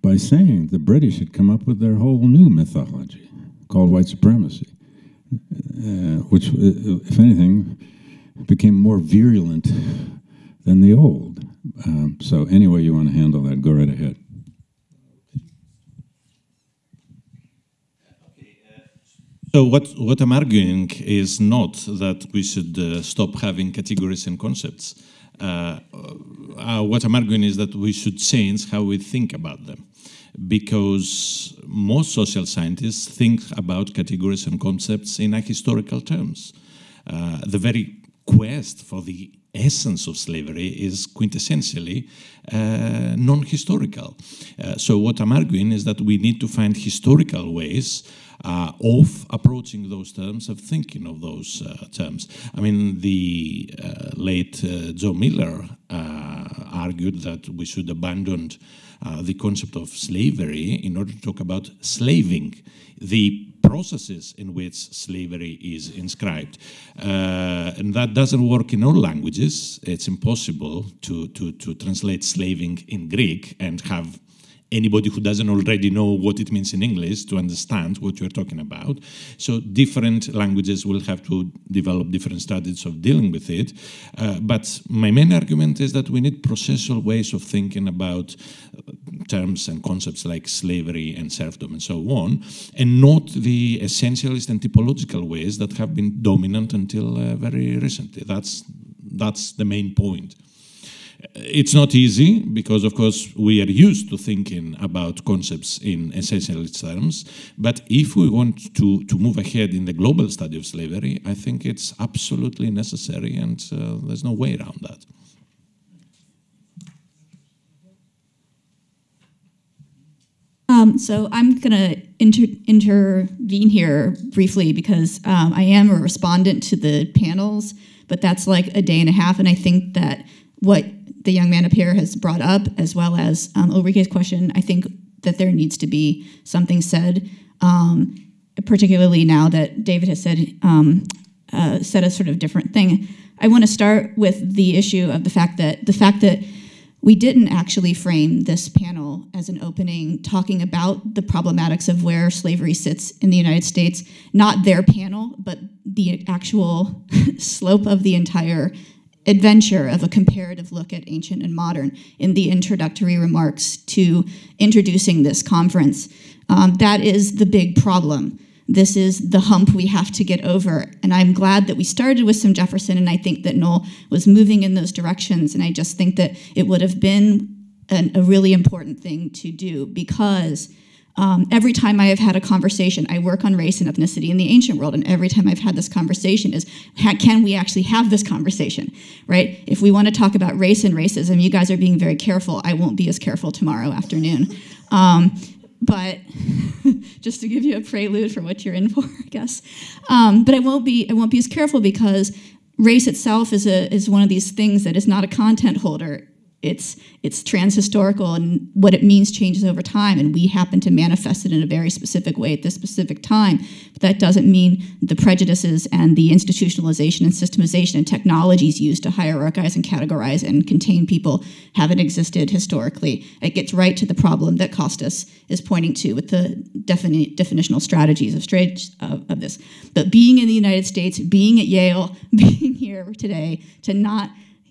by saying the British had come up with their whole new mythology called white supremacy, which, if anything, became more virulent than the old. So any way you want to handle that, go right ahead. So what I'm arguing is not that we should stop having categories and concepts. What I'm arguing is that we should change how we think about them, because most social scientists think about categories and concepts in historical terms. The very quest for the essence of slavery is quintessentially non-historical. So what I'm arguing is that we need to find historical ways of approaching those terms, of thinking of those terms. I mean, the late Joe Miller argued that we should abandon the concept of slavery in order to talk about slaving. The processes in which slavery is inscribed. And that doesn't work in all languages. It's impossible to translate slaving in Greek and have anybody who doesn't already know what it means in English to understand what you're talking about. So different languages will have to develop different strategies of dealing with it. But my main argument is that we need processual ways of thinking about terms and concepts like slavery and serfdom and so on, and not the essentialist and typological ways that have been dominant until very recently. That's the main point. It's not easy because, of course, we are used to thinking about concepts in essentialist terms, but if we want to move ahead in the global study of slavery, I think it's absolutely necessary, and there's no way around that. So I'm going to intervene here briefly because I am a respondent to the panels, but that's like a day and a half, and I think that what the young man up here has brought up, as well as Ulrike's question, I think that there needs to be something said, particularly now that David has said a sort of different thing. I want to start with the issue of the fact that we didn't actually frame this panel as an opening talking about the problematics of where slavery sits in the United States, not their panel, but the actual slope of the entire adventure of a comparative look at ancient and modern in the introductory remarks to introducing this conference. That is the big problem. This is the hump we have to get over. And I'm glad that we started with some Jefferson, and I think that Noel was moving in those directions. And I just think that it would have been a really important thing to do, because every time I have had a conversation, I work on race and ethnicity in the ancient world, and every time I've had this conversation is, can we actually have this conversation, right? If we want to talk about race and racism, you guys are being very careful. I won't be as careful tomorrow afternoon. But just to give you a prelude for what you're in for, I guess. But I won't be as careful because race itself is one of these things that is not a content holder. It's transhistorical, and what it means changes over time, and we happen to manifest it in a very specific way at this specific time. But that doesn't mean the prejudices and the institutionalization and systemization and technologies used to hierarchize and categorize and contain people haven't existed historically. It gets right to the problem that Kostas is pointing to with the definitional strategies of this. But being in the United States, being at Yale, being here today, to not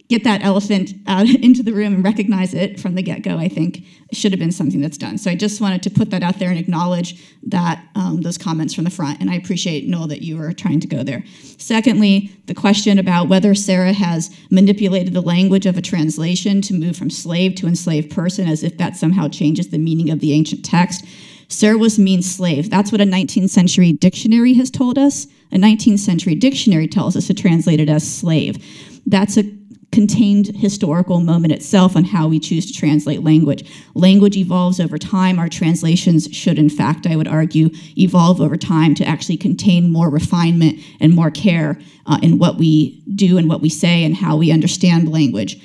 get that elephant out into the room and recognize it from the get-go, I think should have been something that's done. So I just wanted to put that out there and acknowledge that those comments from the front, and I appreciate, Noel, that you were trying to go there. Secondly, the question about whether Sarah has manipulated the language of a translation to move from slave to enslaved person, as if that somehow changes the meaning of the ancient text. Servus means slave. That's what a 19th century dictionary has told us. A 19th century dictionary tells us to translate it as slave. That's a contained historical moment itself on how we choose to translate language. Language evolves over time. Our translations should, in fact, I would argue, evolve over time to actually contain more refinement and more care in what we do and what we say and how we understand language.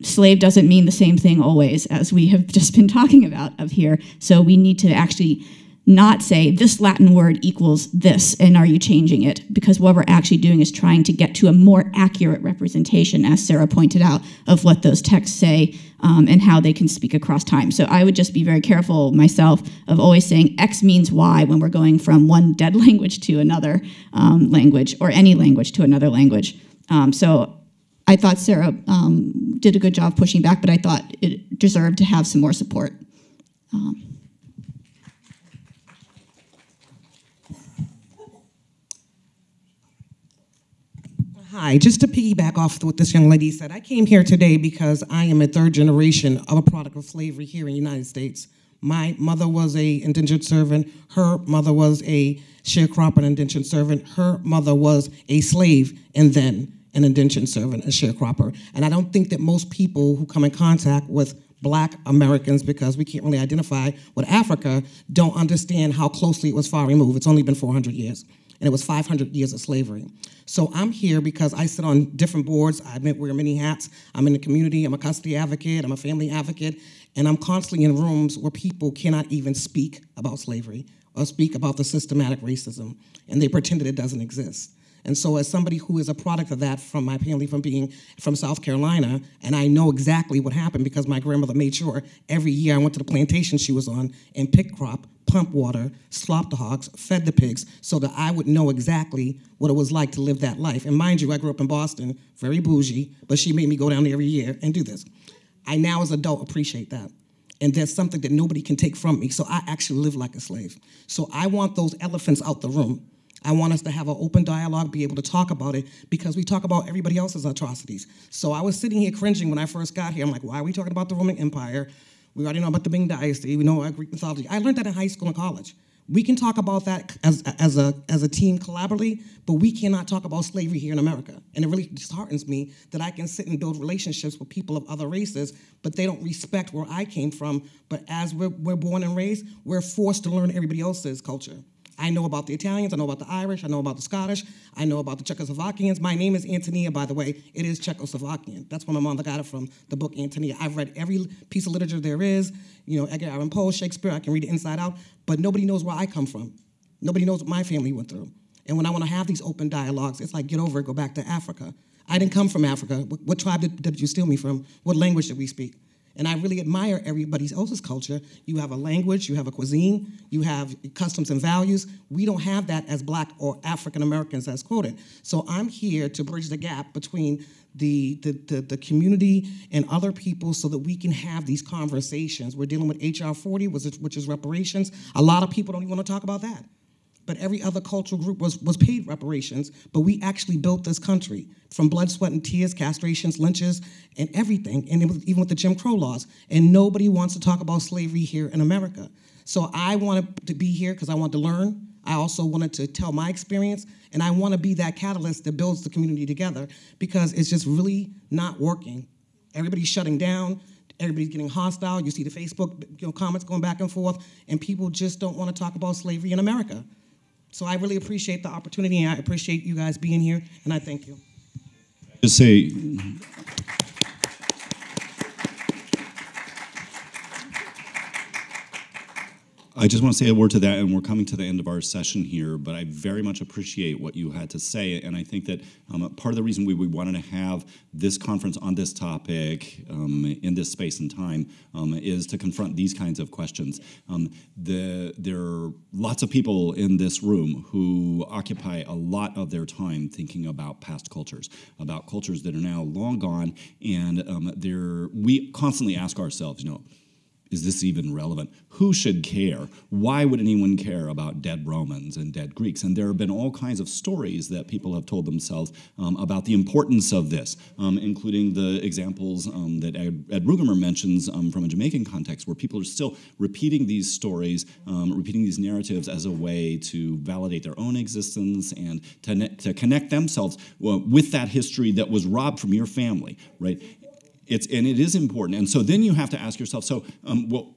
Slave doesn't mean the same thing always, as we have just been talking about up here. So we need to actually not say this Latin word equals this, and are you changing it? Because what we're actually doing is trying to get to a more accurate representation, as Sarah pointed out, of what those texts say and how they can speak across time. So I would just be very careful myself of always saying X means Y when we're going from one dead language to another language, or any language to another language. So I thought Sarah did a good job pushing back, but I thought it deserved to have some more support. Hi, just to piggyback off what this young lady said, I came here today because I am a third generation of a product of slavery here in the United States. My mother was an indentured servant. Her mother was a sharecropper and indentured servant. Her mother was a slave and then an indentured servant, a sharecropper. And I don't think that most people who come in contact with Black Americans, because we can't really identify with Africa, don't understand how closely it was far removed. It's only been 400 years. And it was 500 years of slavery. So I'm here because I sit on different boards. I wear many hats. I'm in the community. I'm a custody advocate. I'm a family advocate. And I'm constantly in rooms where people cannot even speak about slavery. or speak about the systematic racism, and they pretend that it doesn't exist. And so as somebody who is a product of that from my family, from being from South Carolina, and I know exactly what happened because my grandmother made sure every year I went to the plantation she was on and picked crop, pumped water, slopped the hogs, fed the pigs, so that I would know exactly what it was like to live that life. And mind you, I grew up in Boston, very bougie, but she made me go down there every year and do this. I now as an adult appreciate that. And there's something that nobody can take from me, so I actually live like a slave. So I want those elephants out the room. I want us to have an open dialogue, be able to talk about it, because we talk about everybody else's atrocities. So I was sitting here cringing when I first got here. I'm like, why are we talking about the Roman Empire? We already know about the Ming Dynasty. We know about Greek mythology. I learned that in high school and college. We can talk about that as a team collaboratively, but we cannot talk about slavery here in America. And it really disheartens me that I can sit and build relationships with people of other races, but they don't respect where I came from. But as we're born and raised, we're forced to learn everybody else's culture. I know about the Italians, I know about the Irish, I know about the Scottish, I know about the Czechoslovakians. My name is Antonia, by the way. It is Czechoslovakian. That's where my mother got it from, the book Antonia. I've read every piece of literature there is, you know, Edgar Allan Poe, Shakespeare, I can read it inside out, but nobody knows where I come from. Nobody knows what my family went through. And when I want to have these open dialogues, it's like, get over it, go back to Africa. I didn't come from Africa. What tribe did you steal me from? What language did we speak? And I really admire everybody else's culture. You have a language, you have a cuisine, you have customs and values. We don't have that as Black or African Americans as quoted. So I'm here to bridge the gap between the community and other people so that we can have these conversations. We're dealing with HR 40, which is reparations. A lot of people don't even want to talk about that. But every other cultural group was paid reparations, but we actually built this country from blood, sweat, and tears, castrations, lynches, and everything, and it was even with the Jim Crow laws. And nobody wants to talk about slavery here in America. So I wanted to be here because I wanted to learn. I also wanted to tell my experience, and I want to be that catalyst that builds the community together because it's just really not working. Everybody's shutting down. Everybody's getting hostile. You see the Facebook comments going back and forth, and people just don't want to talk about slavery in America. So I really appreciate the opportunity, and I appreciate you guys being here, and I thank you. Just say, I just want to say a word to that, and we're coming to the end of our session here, but I very much appreciate what you had to say, and I think that part of the reason we wanted to have this conference on this topic in this space and time is to confront these kinds of questions. There are lots of people in this room who occupy a lot of their time thinking about past cultures, about cultures that are now long gone, and we constantly ask ourselves, is this even relevant? Who should care? Why would anyone care about dead Romans and dead Greeks? And there have been all kinds of stories that people have told themselves about the importance of this, including the examples that Ed Rugemer mentions from a Jamaican context, where people are still repeating these stories, repeating these narratives as a way to validate their own existence and to connect themselves with that history that was robbed from your family, right? And it is important. And so then you have to ask yourself,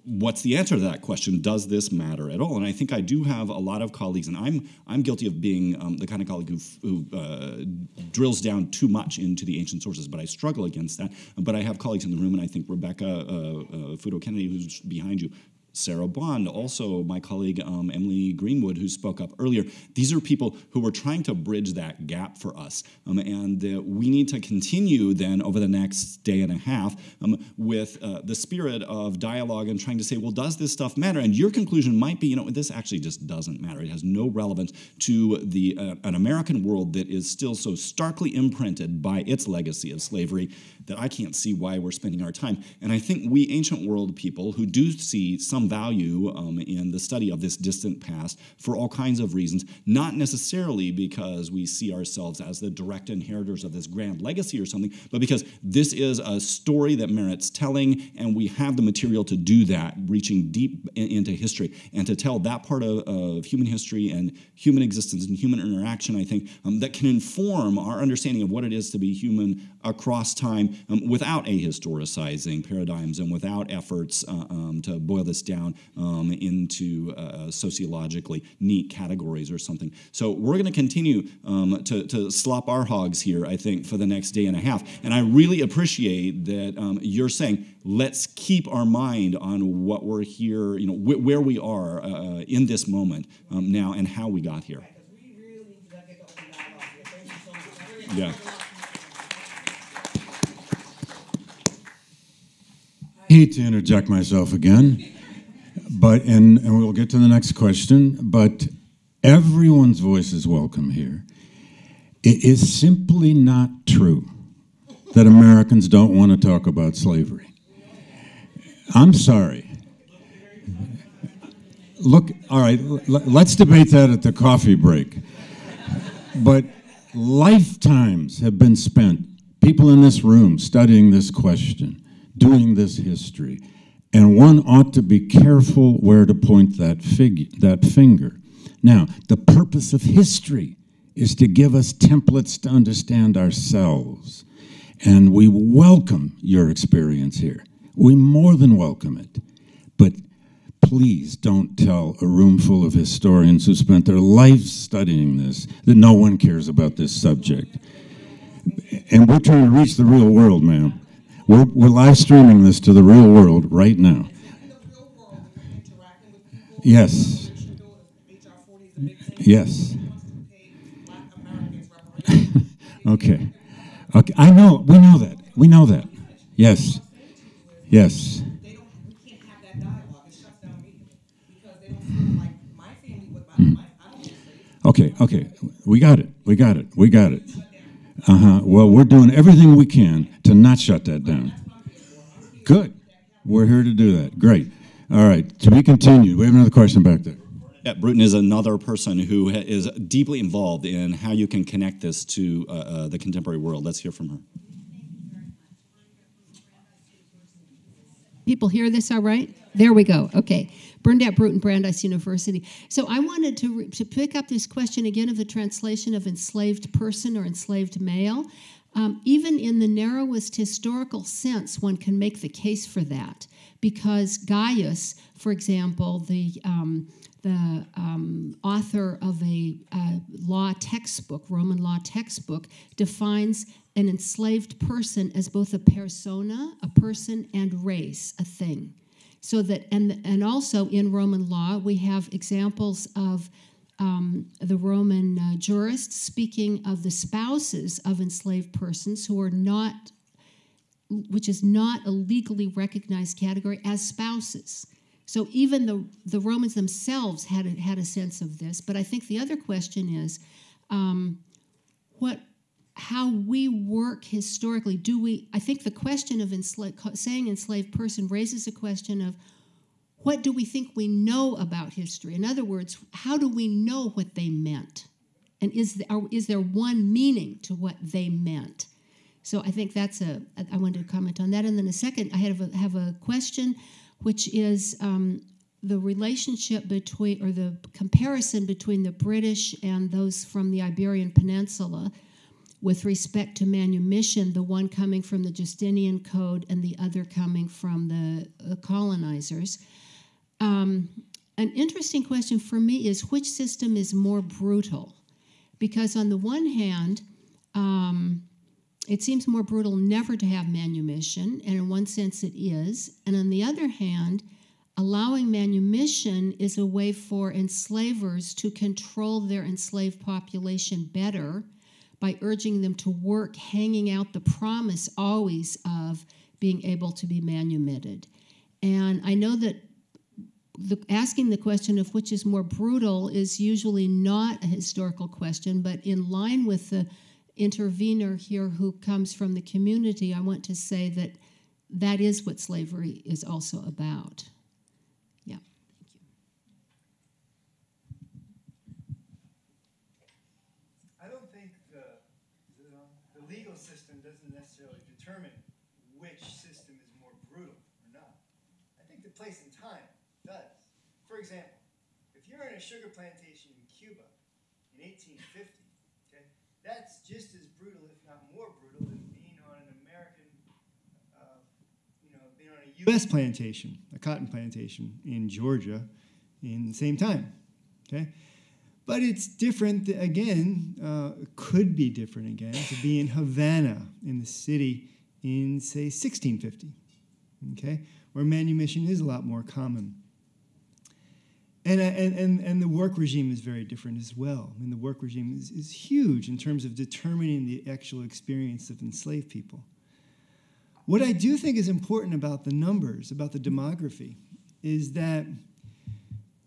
what's the answer to that question? Does this matter at all? And I think I do have a lot of colleagues, and I'm guilty of being the kind of colleague who drills down too much into the ancient sources, but I struggle against that. But I have colleagues in the room, and I think Rebecca Fudo-Kennedy, who's behind you, Sarah Bond, also my colleague Emily Greenwood, who spoke up earlier. These are people who are trying to bridge that gap for us. And we need to continue then over the next day and a half with the spirit of dialogue and trying to say, well, does this stuff matter? And your conclusion might be, this actually just doesn't matter. It has no relevance to an American world that is still so starkly imprinted by its legacy of slavery that I can't see why we're spending our time. And I think we ancient world people who do see some value in the study of this distant past for all kinds of reasons, not necessarily because we see ourselves as the direct inheritors of this grand legacy or something, but because this is a story that merits telling, and we have the material to do that, reaching deep into history, and to tell that part of human history and human existence and human interaction, I think, that can inform our understanding of what it is to be human across time without ahistoricizing paradigms and without efforts to boil this down into sociologically neat categories or something. So we're going to continue to slop our hogs here, I think, for the next day and a half. And I really appreciate that you're saying, let's keep our mind on what we're here, where we are in this moment now and how we got here. Yeah. I hate to interject myself again, but and we'll get to the next question, but everyone's voice is welcome here. It is simply not true that Americans don't want to talk about slavery. I'm sorry. Look, all right, let's debate that at the coffee break. But lifetimes have been spent, people in this room studying this question, doing this history, and one ought to be careful where to point that finger. Now, the purpose of history is to give us templates to understand ourselves, and we welcome your experience here. We more than welcome it, but please don't tell a room full of historians who spent their lives studying this that no one cares about this subject. And we're trying to reach the real world, ma'am. We're live streaming this to the real world right now. Yes. Yes. Okay. Okay. I know. We know that. We know that. Yes. Yes. Okay, okay. We got it. We got it. We got it. Well, we're doing everything we can to not shut that down. Good. We're here to do that. Great. All right. To be continued. We have another question back there. Yeah, Bruton is another person who is deeply involved in how you can connect this to the contemporary world. Let's hear from her. People hear this all right? There we go. Okay. Bernadette Bruton, Brandeis University. So I wanted to pick up this question again of the translation of enslaved person or enslaved male. Even in the narrowest historical sense, one can make the case for that, because Gaius, for example, the author of a law textbook, Roman law textbook, defines an enslaved person as both a persona, a person, and race, a thing. So that, and also in Roman law, we have examples of the Roman jurists speaking of the spouses of enslaved persons who are not, which is not a legally recognized category, as spouses. So even the Romans themselves had a sense of this. But I think the other question is, how we work historically. I think the question of saying enslaved person raises a question of, what do we think we know about history? In other words, how do we know what they meant? And is there one meaning to what they meant? So I think I wanted to comment on that. And then a second, I have a question, which is the relationship between, or the comparison between the British and those from the Iberian Peninsula with respect to manumission, the one coming from the Justinian Code and the other coming from the colonizers. An interesting question for me is, which system is more brutal? Because on the one hand, it seems more brutal never to have manumission, and in one sense it is. And on the other hand, allowing manumission is a way for enslavers to control their enslaved population better by urging them to work, hanging out the promise always of being able to be manumitted. And I know that asking the question of which is more brutal is usually not a historical question, but in line with the intervener here who comes from the community, I want to say that that is what slavery is also about. Yeah, thank you. I don't think the legal system doesn't necessarily determine which system is more brutal or not. I think the place and time does. For example, if you're in a sugar plantation in Cuba in 1850, okay, that's just as brutal, if not more brutal, than being on an American U.S. plantation, a cotton plantation in Georgia in the same time, okay? But it's different, again, could be different again, to be in Havana, in the city, in, say, 1650, okay? Where manumission is a lot more common. And the work regime is very different as well. I mean, the work regime is huge in terms of determining the actual experience of enslaved people. What I do think is important about the numbers, about the demography, is that,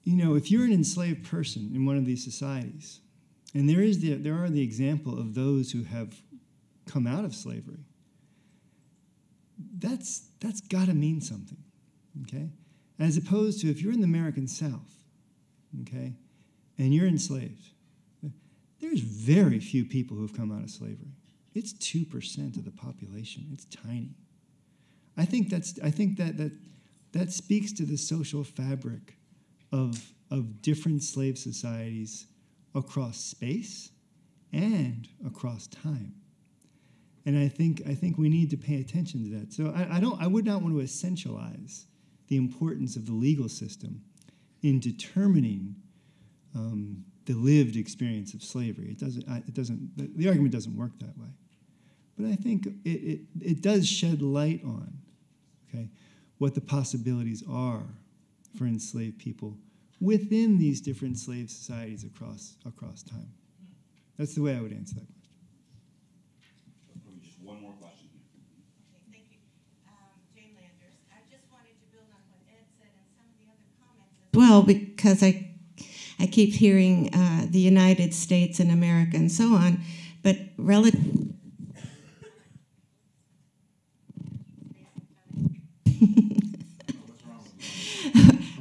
you know, if you're an enslaved person in one of these societies, and there are the example of those who have come out of slavery, that's got to mean something, okay? As opposed to if you're in the American South, okay, and you're enslaved, there's very few people who have come out of slavery. It's 2% of the population. It's tiny. I think that speaks to the social fabric of different slave societies across space and across time. And I think we need to pay attention to that. So I would not want to essentialize the importance of the legal system in determining the lived experience of slavery. The argument doesn't work that way. But I think it does shed light on, okay, what the possibilities are for enslaved people within these different slave societies across time. That's the way I would answer that question. Just one more question. Okay, thank you. Jane Landers, I just wanted to build on what Ed said and some of the other comments as well, because I keep hearing the United States and America and so on, but relative.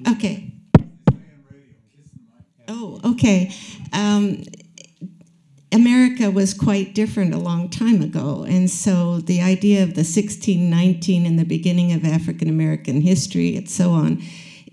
Okay. Oh, okay. America was quite different a long time ago, and so the idea of the 1619 and the beginning of African American history and so on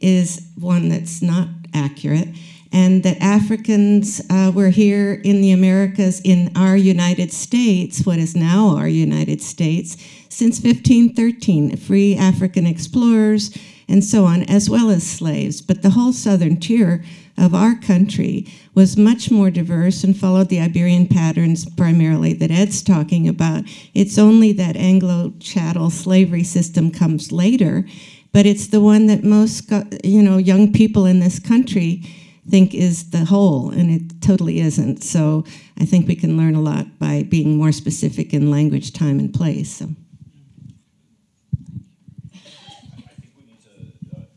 is one that's not accurate, and that Africans were here in the Americas in our United States, what is now our United States, since 1513, free African explorers and so on, as well as slaves. But the whole southern tier of our country was much more diverse and followed the Iberian patterns primarily that Ed's talking about. It's only that Anglo-chattel slavery system comes later, but it's the one that most young people in this country think is the whole, and it totally isn't. So I think we can learn a lot by being more specific in language, time, and place. So.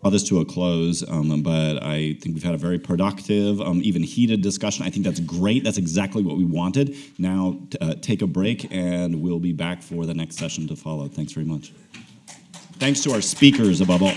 Draw this to a close, but I think we've had a very productive, even heated discussion. I think that's great. That's exactly what we wanted. Now take a break, and we'll be back for the next session to follow. Thanks very much. Thanks to our speakers above all.